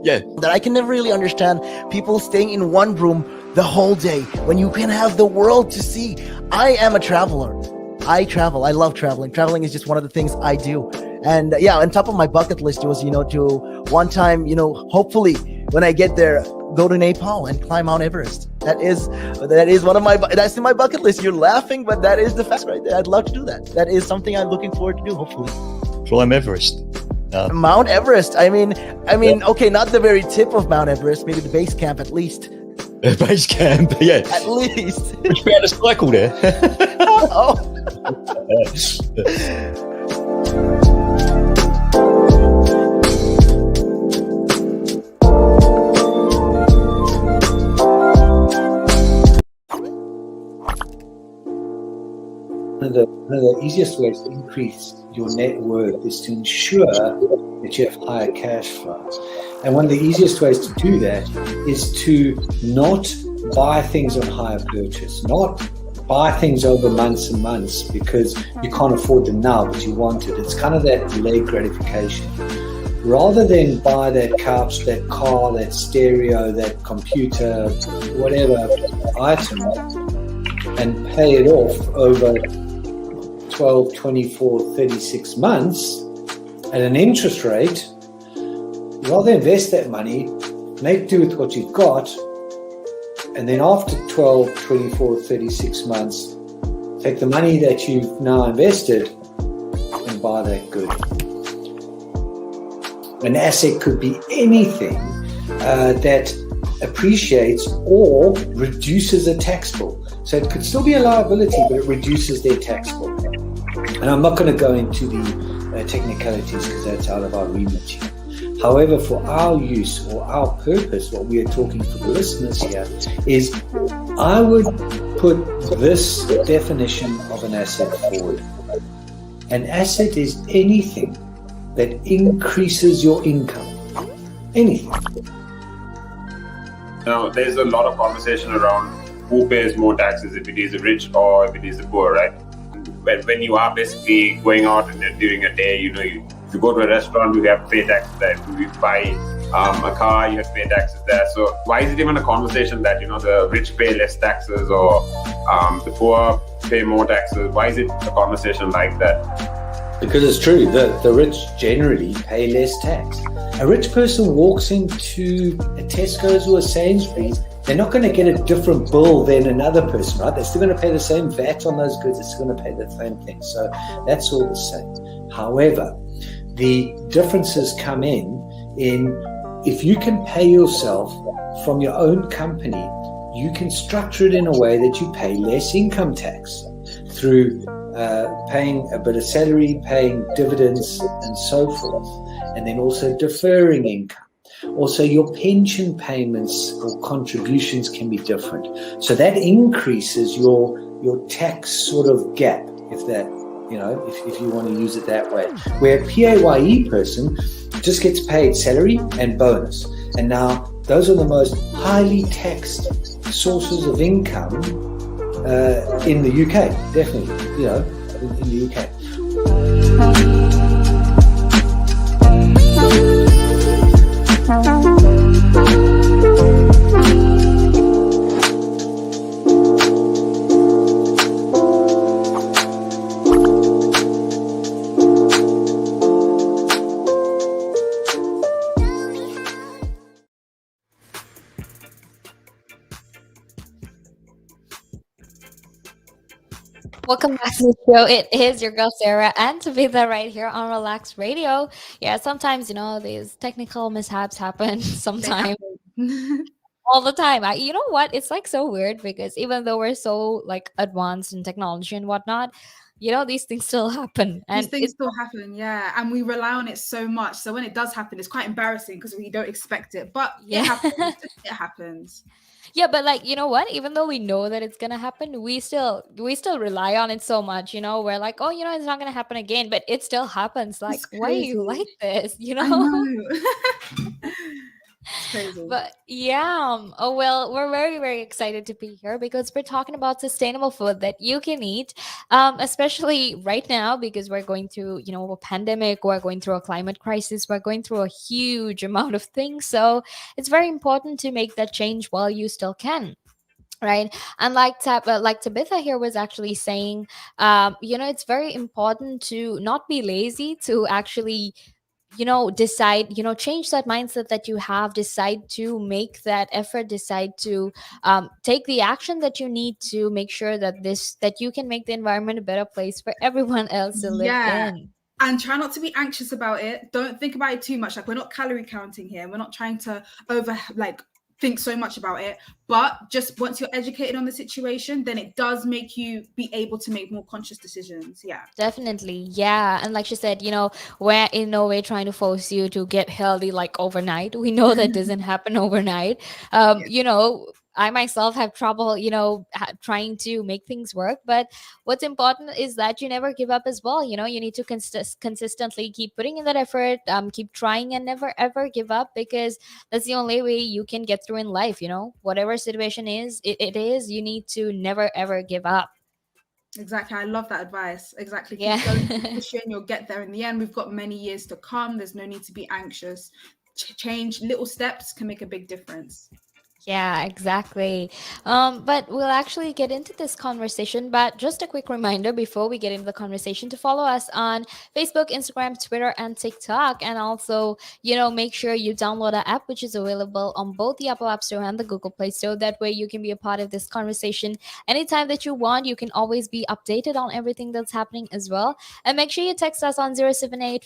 yeah. That I can never really understand people staying in one room the whole day when you can have the world to see. I am a traveler. I travel. I love traveling. Traveling is just one of the things I do. And yeah, on top of my bucket list was, to one time, hopefully when I get there, go to Nepal and climb Mount Everest. That is one of that's in my bucket list. You're laughing, but that is the fact right there. I'd love to do that. That is something I'm looking forward to do, hopefully. Climb Everest. Mount Everest. Okay, not the very tip of Mount Everest, maybe the base camp at least. Base camp, yeah. At least. Would you be able to cycle there? Oh. One of the easiest ways to increase your net worth is to ensure that you have higher cash flows. And one of the easiest ways to do that is to not buy things on hire purchase, not buy things over months and months because you can't afford them now, but you want it. It's kind of that delayed gratification. Rather than buy that couch, that car, that stereo, that computer, whatever item, and pay it off over 12, 24, 36 months at an interest rate, rather invest that money make do with what you've got, and then after 12, 24, 36 months, take the money that you've now invested and buy that good. An asset could be anything that appreciates or reduces a tax bill. So it could still be a liability, but it reduces their tax bill. And I'm not going to go into the technicalities because that's out of our remit here. However, for our use or our purpose, what we are talking for the listeners here is I would put this definition of an asset forward. An asset is anything that increases your income. Anything. Now, there's a lot of conversation around who pays more taxes, if it is the rich or if it is the poor, right? When you are basically going out and then during a day, if you go to a restaurant, you have to pay taxes there. If you buy a car, you have to pay taxes there. So why is it even a conversation that, the rich pay less taxes or the poor pay more taxes? Why is it a conversation like that? Because it's true, the rich generally pay less tax. A rich person walks into a Tesco's or a Sainsbury's, they're not going to get a different bill than another person, right? They're still going to pay the same VAT on those goods. They're still going to pay the same thing. So that's all the same. However, the differences come in if you can pay yourself from your own company, you can structure it in a way that you pay less income tax through paying a bit of salary, paying dividends and so forth, and then also deferring income. Also, your pension payments or contributions can be different. So that increases your tax sort of gap, if that, if you want to use it that way. Where a PAYE person just gets paid salary and bonus. And now those are the most highly taxed sources of income in the UK, definitely, in the UK. Welcome back to the show. It is your girl Sarah and Tabitha right here on Relaks Radio. Yeah, sometimes these technical mishaps happen. Sometimes, all the time. You know what? It's like so weird because even though we're so like advanced in technology and whatnot, these things still happen. And These things still happen, yeah. And we rely on it so much. So when it does happen, it's quite embarrassing because we don't expect it. But Yeah. it happens. It happens. Yeah, but you know what? Even though we know that it's gonna happen, we still rely on it so much. We're like, oh, it's not gonna happen again, but it still happens. Like, It's why are you crazy. like this? I know. It's crazy. But yeah, oh well, we're very, very excited to be here because we're talking about sustainable food that you can eat, especially right now because we're going through, a pandemic, we're going through a climate crisis, we're going through a huge amount of things. So it's very important to make that change while you still can. Right. And like Tabitha here was actually saying, it's very important to not be lazy, to actually decide, change that mindset that you have, decide to make that effort, decide to take the action that you need to make sure that you can make the environment a better place for everyone else to live in. And try not to be anxious about it. Don't think about it too much. Like, we're not calorie counting here. We're not trying to think so much about it, but just once you're educated on the situation, then it does make you be able to make more conscious decisions. Yeah, definitely. Yeah, and like she said, we're in no way trying to force you to get healthy like overnight. We know that doesn't happen overnight. I myself have trouble, trying to make things work. But what's important is that you never give up as well. You need to consistently keep putting in that effort, keep trying and never ever give up, because that's the only way you can get through in life. Whatever situation is, it is, you need to never ever give up. Exactly. I love that advice. Exactly. Yeah. Keep going, keep pushing, you'll get there in the end. We've got many years to come. There's no need to be anxious. Change, little steps can make a big difference. Yeah, exactly. But we'll actually get into this conversation. But just a quick reminder before we get into the conversation to follow us on Facebook, Instagram, Twitter, and TikTok. And also, make sure you download our app, which is available on both the Apple App Store and the Google Play Store. That way you can be a part of this conversation anytime that you want. You can always be updated on everything that's happening as well. And make sure you text us on 078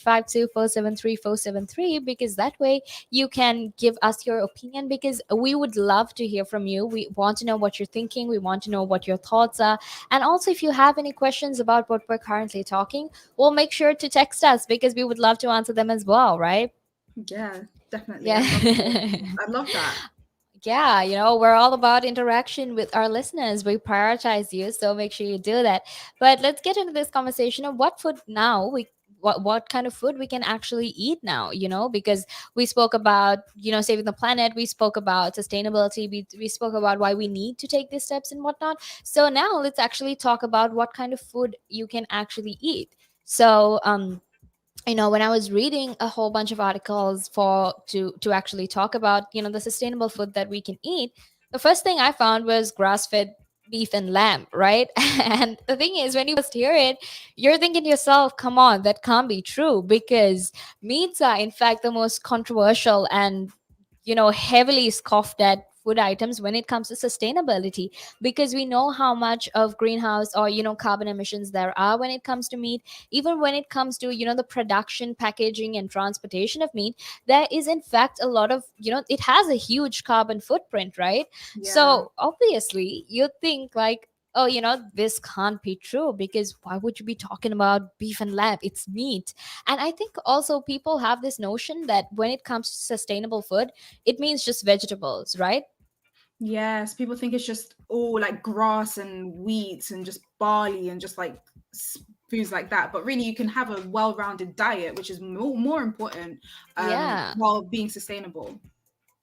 because that way you can give us your opinion, because we would love to hear from you. We want to know what you're thinking. We want to know what your thoughts are. And also, if you have any questions about what we're currently talking, we'll make sure to text us because we would love to answer them as well, right? Yeah, definitely. Yeah. I love that. Yeah, we're all about interaction with our listeners. We prioritize you, so make sure you do that. But let's get into this conversation of what food now we what kind of food we can actually eat now, because we spoke about, saving the planet, we spoke about sustainability, we spoke about why we need to take these steps and whatnot. So now let's actually talk about what kind of food you can actually eat. So when I was reading a whole bunch of articles for to actually talk about the sustainable food that we can eat, the first thing I found was grass-fed beef and lamb, right? And the thing is, when you first hear it, you're thinking to yourself, come on, that can't be true, because meats are in fact the most controversial and heavily scoffed at food items when it comes to sustainability, because we know how much of greenhouse or carbon emissions there are when it comes to meat. Even when it comes to the production, packaging, and transportation of meat, there is in fact a lot of it has a huge carbon footprint, right? Yeah. So obviously you think like, oh, this can't be true, because why would you be talking about beef and lamb? It's meat. And I think also people have this notion that when it comes to sustainable food, it means just vegetables, right? Yes, people think it's just all like grass and wheat and just barley and just like foods like that. But really, you can have a well-rounded diet, which is more important Yeah. while being sustainable.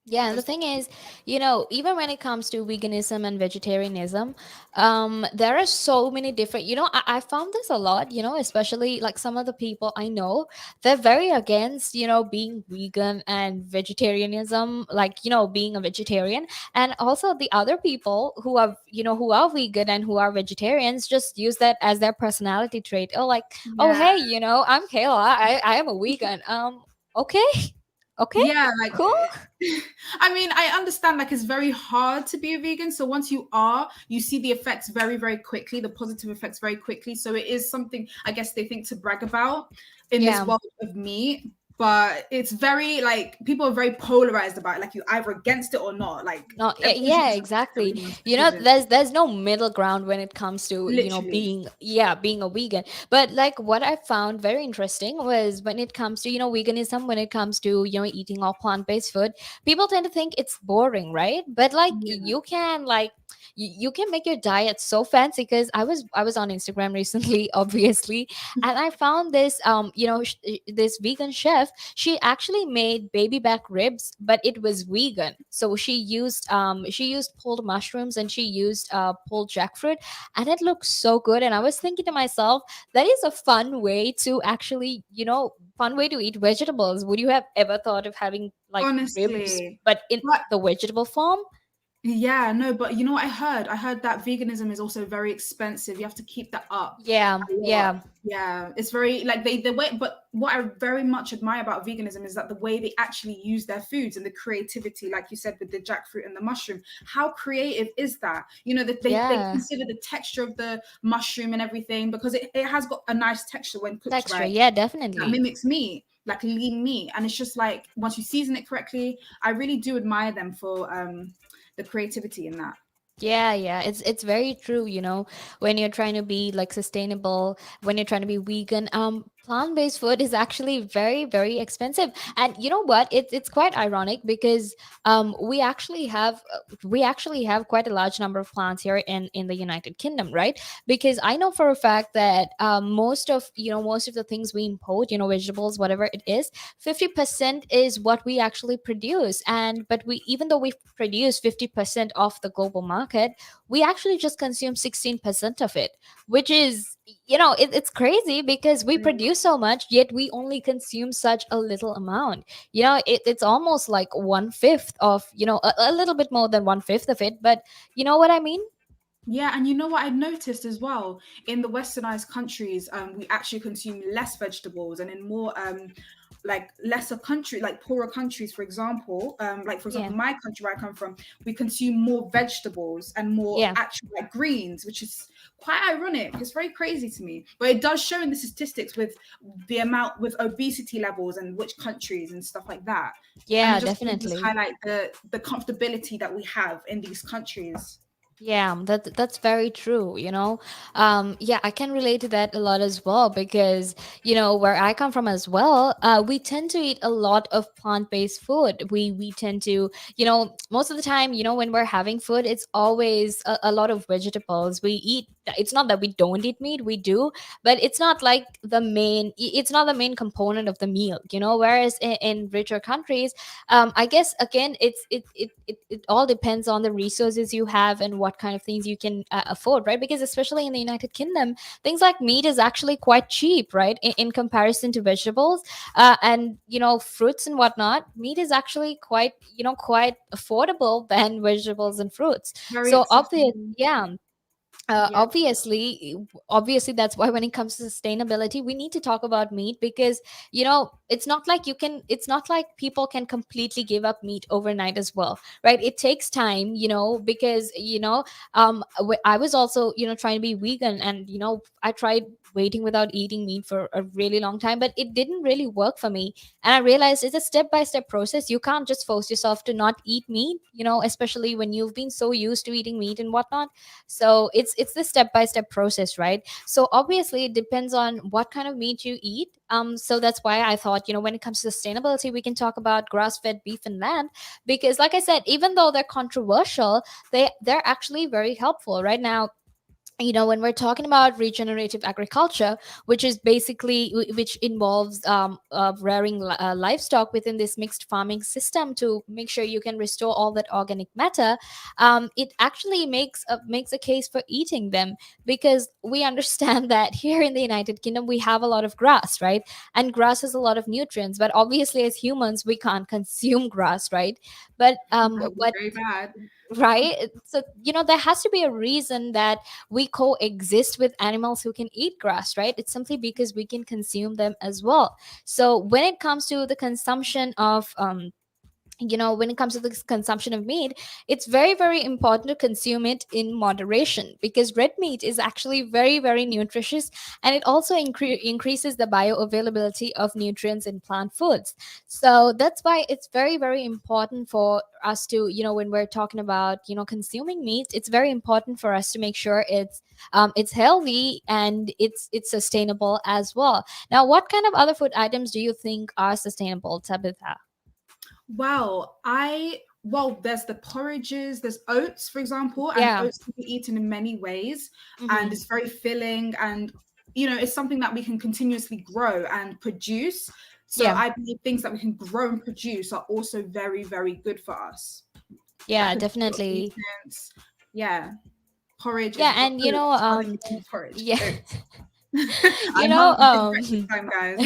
Yeah, and the thing is, even when it comes to veganism and vegetarianism, there are so many different, I found this a lot, especially like some of the people I know, they're very against, being vegan and vegetarianism, like, being a vegetarian. And also the other people who are vegan and who are vegetarians just use that as their personality trait. Oh, like, oh, Yeah, hey, I'm Kayla. I am a vegan. Okay. Okay, yeah, like cool. I mean, I understand like it's very hard to be a vegan. So once you are, you see the effects very, very quickly, the positive effects very quickly. So it is something I guess they think to brag about in this Yeah. world of meat. But it's very like people are very polarized about it. Like you either against it or not. Like No, everyone should yeah, just respect exactly. everyone's decision. There's no middle ground when it comes to, Literally. being a vegan. But like what I found very interesting was when it comes to, veganism, when it comes to, eating all plant-based food, people tend to think it's boring, right? But like Yeah. you can you can make your diet so fancy, because I was on Instagram recently, obviously, and I found this this vegan chef. She actually made baby back ribs, but it was vegan. So she used pulled mushrooms, and she used pulled jackfruit, and it looked so good. And I was thinking to myself, that is a fun way to actually, fun way to eat vegetables. Would you have ever thought of having like ribs, Honestly. but in But the vegetable form? yeah, no, but you know what I heard? I heard that veganism is also very expensive. You have to keep that up Yeah, a lot. yeah, Yeah, it's very like they the way. But what I very much admire about veganism is that the way they actually use their foods and the creativity, like you said with the jackfruit and the mushroom. How creative is that? You know that they yeah. consider the texture of the mushroom and everything because it has got a nice texture when cooked Texture, right. yeah, That definitely. mimics meat, like lean meat, and it's just like once you season it correctly, I really do admire them for the creativity in that. Yeah, yeah, it's very true, when you're trying to be like sustainable, when you're trying to be vegan, plant-based food is actually very, very expensive. And you know what? It's quite ironic, because we actually have quite a large number of plants here in the United Kingdom, right? Because I know for a fact that most of the things we import, vegetables, whatever it is, 50% is what we actually produce. And but we even though we produce 50% of the global market, we actually just consume 16% of it, which is it's crazy because we produce so much, yet we only consume such a little amount. It's almost like one fifth of, a little bit more than one fifth of it, but you know what I mean. Yeah, and you know what I noticed as well, in the westernized countries, we actually consume less vegetables, and in more like lesser country, like poorer countries, for example, like for Yeah, example, my country where I come from, we consume more vegetables and more yeah, actual like greens, which is quite ironic. It's very crazy to me, but it does show in the statistics with the amount with obesity levels and which countries and stuff like that. And it yeah, just really does definitely. highlight the comfortability that we have in these countries. Yeah, that's very true, yeah, I can relate to that a lot as well because, where I come from as well, we tend to eat a lot of plant-based food. We tend to, most of the time, when we're having food, it's always a lot of vegetables. We eat, it's not that we don't eat meat, we do, but it's not like it's not the main component of the meal, whereas in richer countries, I guess again, it all depends on the resources you have and what kind of things you can afford, right? Because especially in the United Kingdom, things like meat is actually quite cheap, right, in comparison to vegetables, and fruits and whatnot. Meat is actually quite affordable than vegetables and fruits. Very So obvious, accessible. yeah. Yeah. Obviously that's why when it comes to sustainability we need to talk about meat because it's not like people can completely give up meat overnight as well, right? It takes time, because I was also trying to be vegan, and I tried waiting without eating meat for a really long time, but it didn't really work for me. And I realized it's a step by step process. You can't just force yourself to not eat meat, especially when you've been so used to eating meat and whatnot. So it's the step by step process, right? So obviously it depends on what kind of meat you eat. So that's why I thought, when it comes to sustainability, we can talk about grass fed beef and lamb, because like I said, even though they're controversial, they're actually very helpful right now. When we're talking about regenerative agriculture, which is basically which involves rearing livestock within this mixed farming system to make sure you can restore all that organic matter, it actually makes a case for eating them, because we understand that here in the United Kingdom we have a lot of grass, right? And grass has a lot of nutrients, but obviously as humans we can't consume grass, right? but That would be but very bad. right, so there has to be a reason that we coexist with animals who can eat grass, right? It's simply because we can consume them as well. So when it comes to the consumption of when it comes to the consumption of meat, it's very, very important to consume it in moderation, because red meat is actually very, very nutritious, and it also increases the bioavailability of nutrients in plant foods. So that's why it's very, very important for us to, when we're talking about, consuming meat, it's very important for us to make sure it's healthy and it's sustainable as well. Now, what kind of other food items do you think are sustainable, Tabitha? There's the porridges, there's oats, for example, and Yeah. oats can be eaten in many ways, and Hmm. it's very filling, and it's something that we can continuously grow and produce. So Yeah. I believe things that we can grow and produce are also very, very good for us. That Yeah, could be full of definitely. nutrients. Yeah, porridge is Yeah, and oats. How they make porridge. yeah, Oats. you I'm know, hungry. It's breakfast time, guys.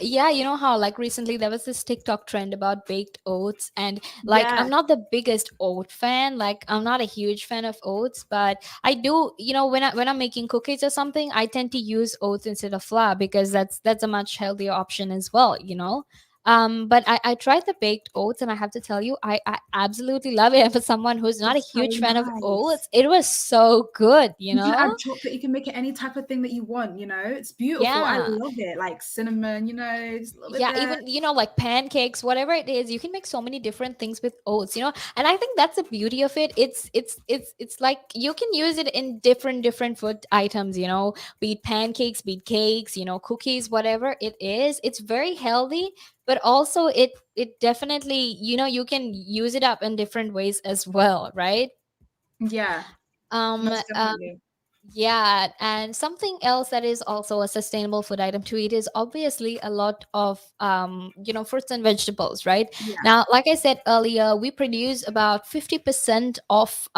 yeah, you know how like recently there was this TikTok trend about baked oats, and like Yeah. I'm not the biggest oat fan, like I'm not a huge fan of oats, but I do, when I'm making cookies or something, I tend to use oats instead of flour, because that's a much healthier option as well. But I tried the baked oats, and I have to tell you, I absolutely love it. And for someone who's not a It's so huge fan of nice. oats, it was so good, You can add chocolate, you can make it any type of thing that you want, It's beautiful. I Yeah. love it. Like cinnamon, just a little bit Yeah, there. even like pancakes, whatever it is, you can make so many different things with oats. And I think that's the beauty of it. It's like you can use it in different food items, be it pancakes, be it cakes, cookies, whatever it is. It's very healthy, but also it definitely, you can use it up in different ways as well, right? Yeah, um most uh, definitely. Yeah, and something else that is also a sustainable food item to eat is obviously a lot of fruits and vegetables, right? Yeah, Now, like I said earlier, we produce about 50% of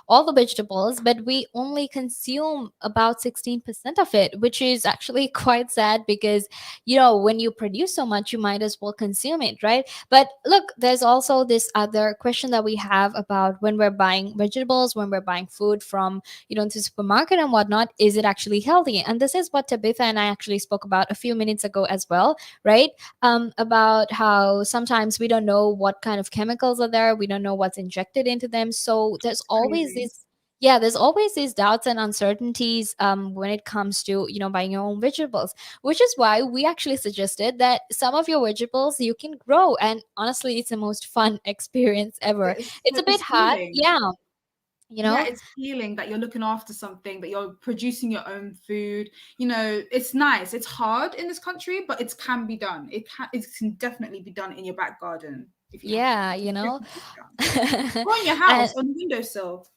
all the vegetables, but we only consume about 16% of it, which is actually quite sad because when you produce so much, you might as well consume it, right? But look, there's also this other question that we have about when we're buying vegetables, when we're buying food from, the supermarket and whatnot, is it actually healthy? And this is what Tabitha and I actually spoke about a few minutes ago as well, right? About how sometimes we don't know what kind of chemicals are there, we don't know what's injected into them. So there's always crazy. this yeah, there's always these doubts and uncertainties when it comes to buying your own vegetables, which is why we actually suggested that some of your vegetables you can grow. And honestly, it's the most fun experience ever. It's a bit It's hard, healing. yeah, you Yeah, know it's healing that you're looking after something, that you're producing your own food. It's nice. It's hard in this country, but it can be done. It can definitely be done in your back garden if you have yeah, time. It definitely can be done. Or on your and house, on the windowsill.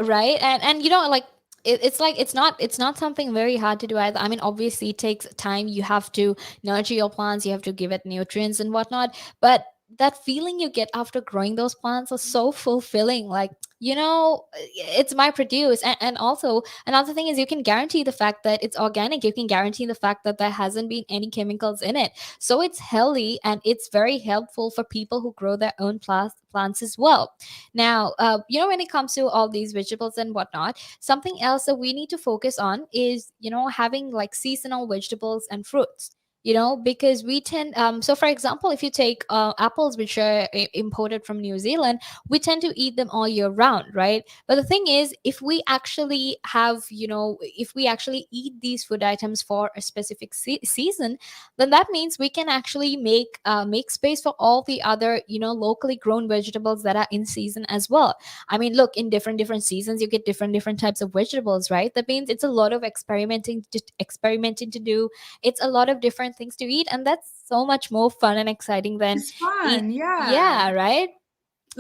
right, and like it's like it's not something very hard to do either. I mean, obviously it takes time. You have to nurture your plants, you have to give it nutrients and whatnot, but that feeling you get after growing those plants is so fulfilling. Like, it's my produce. And also another thing is you can guarantee the fact that it's organic, you can guarantee the fact that there hasn't been any chemicals in it, so it's healthy and it's very helpful for people who grow their own plants as well. Now, when it comes to all these vegetables and whatnot, something else that we need to focus on is, having like seasonal vegetables and fruits. Because we tend, so for example, if you take apples, which are imported from New Zealand, we tend to eat them all year round, right? But the thing is, if we actually eat these food items for a specific season, then that means we can actually make space for all the other locally grown vegetables that are in season as well. I mean, look, in different seasons you get different types of vegetables, right? That means it's a lot of experimenting to do. It's a lot of different things to eat, and that's so much more fun and exciting than It's eat. fun, yeah. Yeah, right.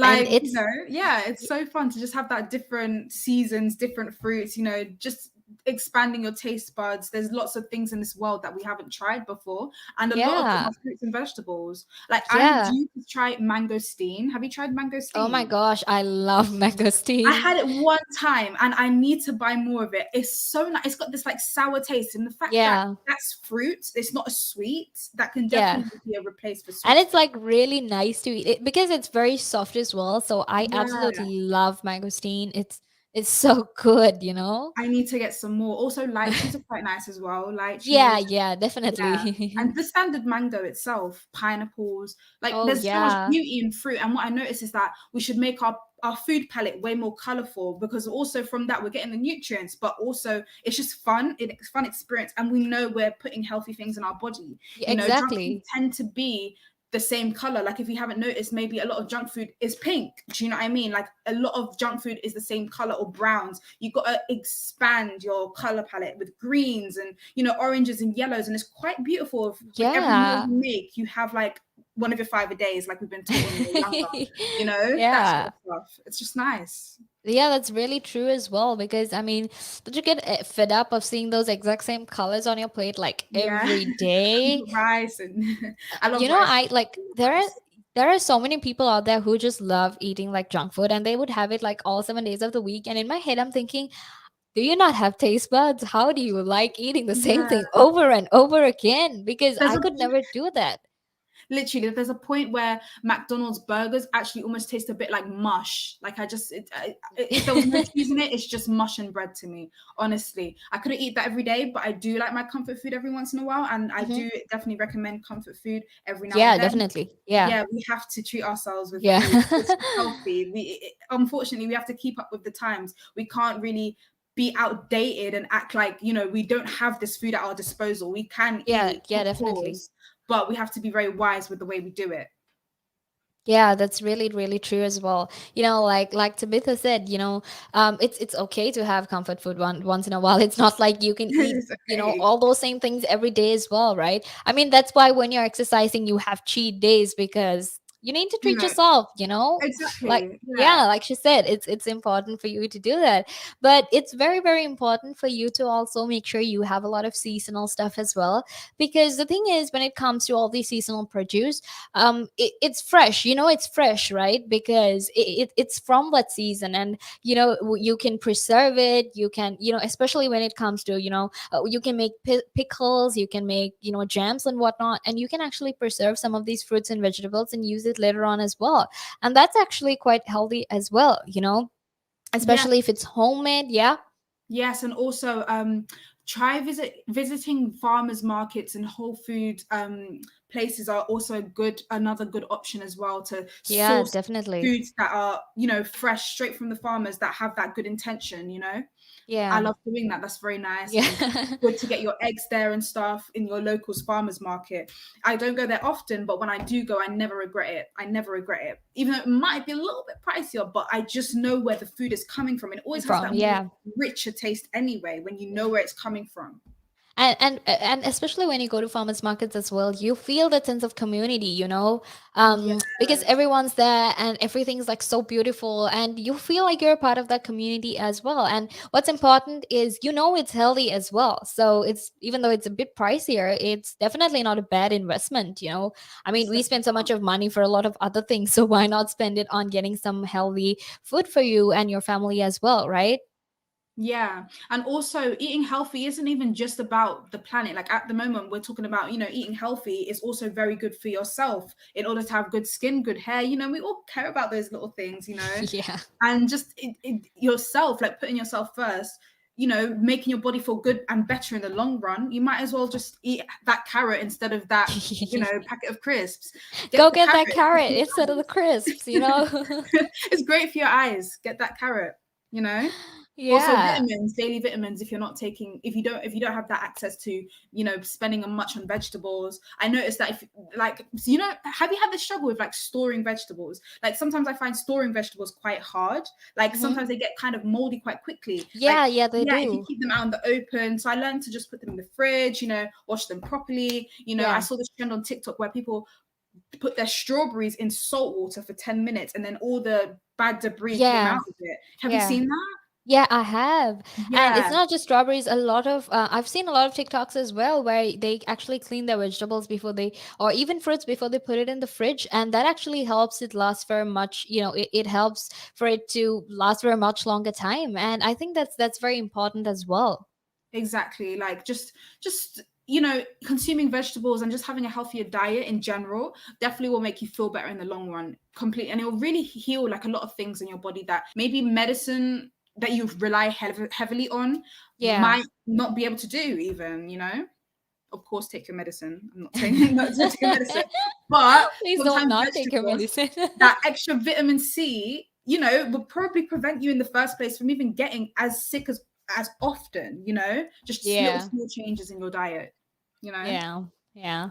And Like, it's yeah, it's so fun to just have that different seasons, different fruits, just expanding your taste buds. There's lots of things in this world that we haven't tried before, and a lot of them yeah, are fruits and vegetables. Like, I'm yeah. due to try mangosteen. Have you tried Oh my mangosteen? gosh, I love I mangosteen. had it one time and I need to buy more of it. It's so nice. It's got this like sour taste, and the fact that Yeah, that's fruit, it's not a sweet, that can yeah. definitely be a replace for And sweets. it's like really nice to eat it because it's very soft as well. So I Yeah. absolutely love mangosteen. It's so good. I need to get some more. Also, lychees are quite nice as well. Yeah, Lychees, yeah, yeah. And definitely. the standard mango itself, pineapples, like Oh there's so much yeah. beauty in fruit. And what I notice is that we should make our food palette way more colorful, because also from that we're getting the nutrients, but also it's just fun. It's a fun experience. And we know we're putting healthy things in our body. Yeah, Junk food exactly. tend to be the same color. Like, if you haven't noticed, maybe a lot of junk food is pink. Do you know what I mean? Like, a lot of junk food is the same color, or browns. You got to expand your color palette with greens and oranges and yellows, and it's quite beautiful. With every meal Yeah. you make, you have like one of your 5 a days, like we've been taught when we were younger. That sort Yeah. of stuff. It's just nice. Yeah, that's really true as well. Because I mean, don't you get fed up of seeing those exact same colors on your plate like Yeah. every day? Rice and I love rice. I like there are so many people out there who just love eating like junk food, and they would have it like all 7 days of the week. And in my head, I'm thinking, do you not have taste buds? How do you like eating the same Yeah. thing over and over again? Because There's I a could never do that. Literally, there's a point where McDonald's burgers actually almost taste a bit like mush. Like, if there was no cheese in it, it's just mush and bread to me. Honestly, I couldn't eat that every day, but I do like my comfort food every once in a while, and I Hmm. do definitely recommend comfort food every now and Yeah, then. definitely. Yeah, Yeah, we have to treat ourselves with yeah. food. It's healthy. Unfortunately, we have to keep up with the times. We can't really be outdated and act like we don't have this food at our disposal. We can Yeah, eat, yeah, of definitely. course, but we have to be very wise with the way we do it. Yeah, that's really, really true as well. Like Tabitha said, it's okay to have comfort food once in a while. It's not like you can eat, It's okay. all those same things every day as well, right? I mean, that's why when you're exercising, you have cheat days because You need to You treat know, yourself, like, exactly. yeah, Yeah. like she said, it's important for you to do that. But it's very, very important for you to also make sure you have a lot of seasonal stuff as well, because the thing is, when it comes to all these seasonal produce, it's fresh, it's fresh, right? Because it's from that season, and you can preserve it. You can, especially when it comes to, you can make pickles, you can make, jams and whatnot, and you can actually preserve some of these fruits and vegetables and use it later on as well. And that's actually quite healthy as well, Yeah. especially if it's homemade. Yeah. Yes, and also try visiting farmers markets and whole food places are also another good option as well, to Yeah, source definitely. foods that are, fresh, straight from the farmers, that have that good intention. I Yeah. love doing that. That's very nice, Yeah. and good to get your eggs there and stuff in your local's farmers market. I don't go there often, but when I do go, I never regret it. I never regret it, even though it might be a little bit pricier. But I just know where the food is coming from. It always has From, that more yeah. richer taste anyway when you know where it's coming from. And especially when you go to farmers markets as well, you feel that sense of community, Yeah, because everyone's there and everything's like so beautiful, and you feel like you're a part of that community as well. And what's important is, it's healthy as well, so it's, even though it's a bit pricier, it's definitely not a bad investment. I mean, it's we spend definitely so much of money for a lot of other things, so why not spend it on getting some healthy food for you and your family as well, right? Yeah. And also, eating healthy isn't even just about the planet. Like, at the moment, we're talking about, eating healthy is also very good for yourself in order to have good skin, good hair. We all care about those little things. Yeah. And just yourself, like putting yourself first, making your body feel good and better in the long run. You might as well just eat that carrot instead of that, packet of crisps. Go Get the get that carrot. carrot instead of the crisps. It's great for your eyes. Get that carrot, you know? Also, Yeah. vitamins, daily vitamins, if you don't have that access to, spending much on vegetables. I noticed that, if like, so, have you had the struggle with like storing vegetables? Like, sometimes I find storing vegetables quite hard. Like, Hmm. sometimes they get kind of moldy quite quickly. Like, Yeah, yeah, they yeah, if you do. keep them out in the open. So I learned to just put them in the fridge, wash them properly. I Yeah. saw this trend on TikTok where people put their strawberries in salt water for 10 minutes, and then all the bad debris came Yeah. out of it. Have you Yeah. seen that? Yeah, I have. And it's Yeah. not just strawberries. A lot of, I've seen a lot of TikToks as well where they actually clean their vegetables before they, or even fruits before they put it in the fridge. And that actually helps it last for much, it helps for it to last for a much longer time. And I think that's very important as well. Exactly. Like, just consuming vegetables and just having a healthier diet in general definitely will make you feel better in the long run, complete, and it will really heal like a lot of things in your body that maybe medicine that you rely heavily on Yeah. might not be able to do even. Of course, take your medicine. I'm not saying not to take your medicine, but Please don't sometimes not take your vegetables, medicine. that extra vitamin C, would probably prevent you in the first place from even getting as sick as often. Just little Yeah. small changes in your diet, you know, Yeah. Yeah.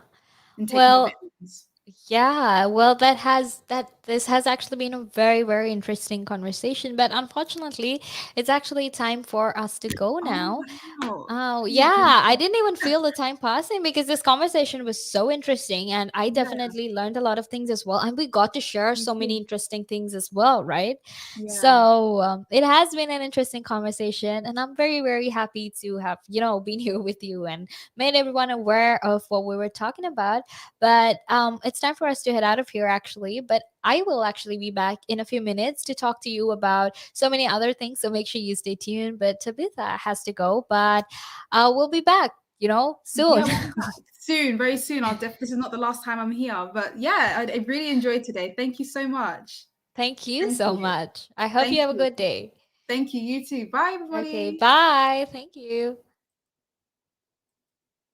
and take more Well, vitamins. yeah, well, this has actually been a very, very interesting conversation, but unfortunately, it's actually time for us to go Oh now. wow! Oh, Oh my goodness. yeah, I didn't even feel the time passing because this conversation was so interesting, and I Yeah, definitely learned a lot of things as well, and we got to share me so many too. interesting things as well, right? Yeah, So, it has been an interesting conversation, and I'm very, very happy to have, been here with you and made everyone aware of what we were talking about. But it's time for us to head out of here, actually. But I will actually be back in a few minutes to talk to you about so many other things. So make sure you stay tuned. But Tabitha has to go, but we'll be back, soon. yeah. We'll be back soon, very soon. This is not the last time I'm here, but yeah, I really enjoyed today. Thank you so much. Thank you Thank so you. much. I hope you Thank have a you. good day. Thank you. You too. Bye, Okay, everybody. bye. Thank you.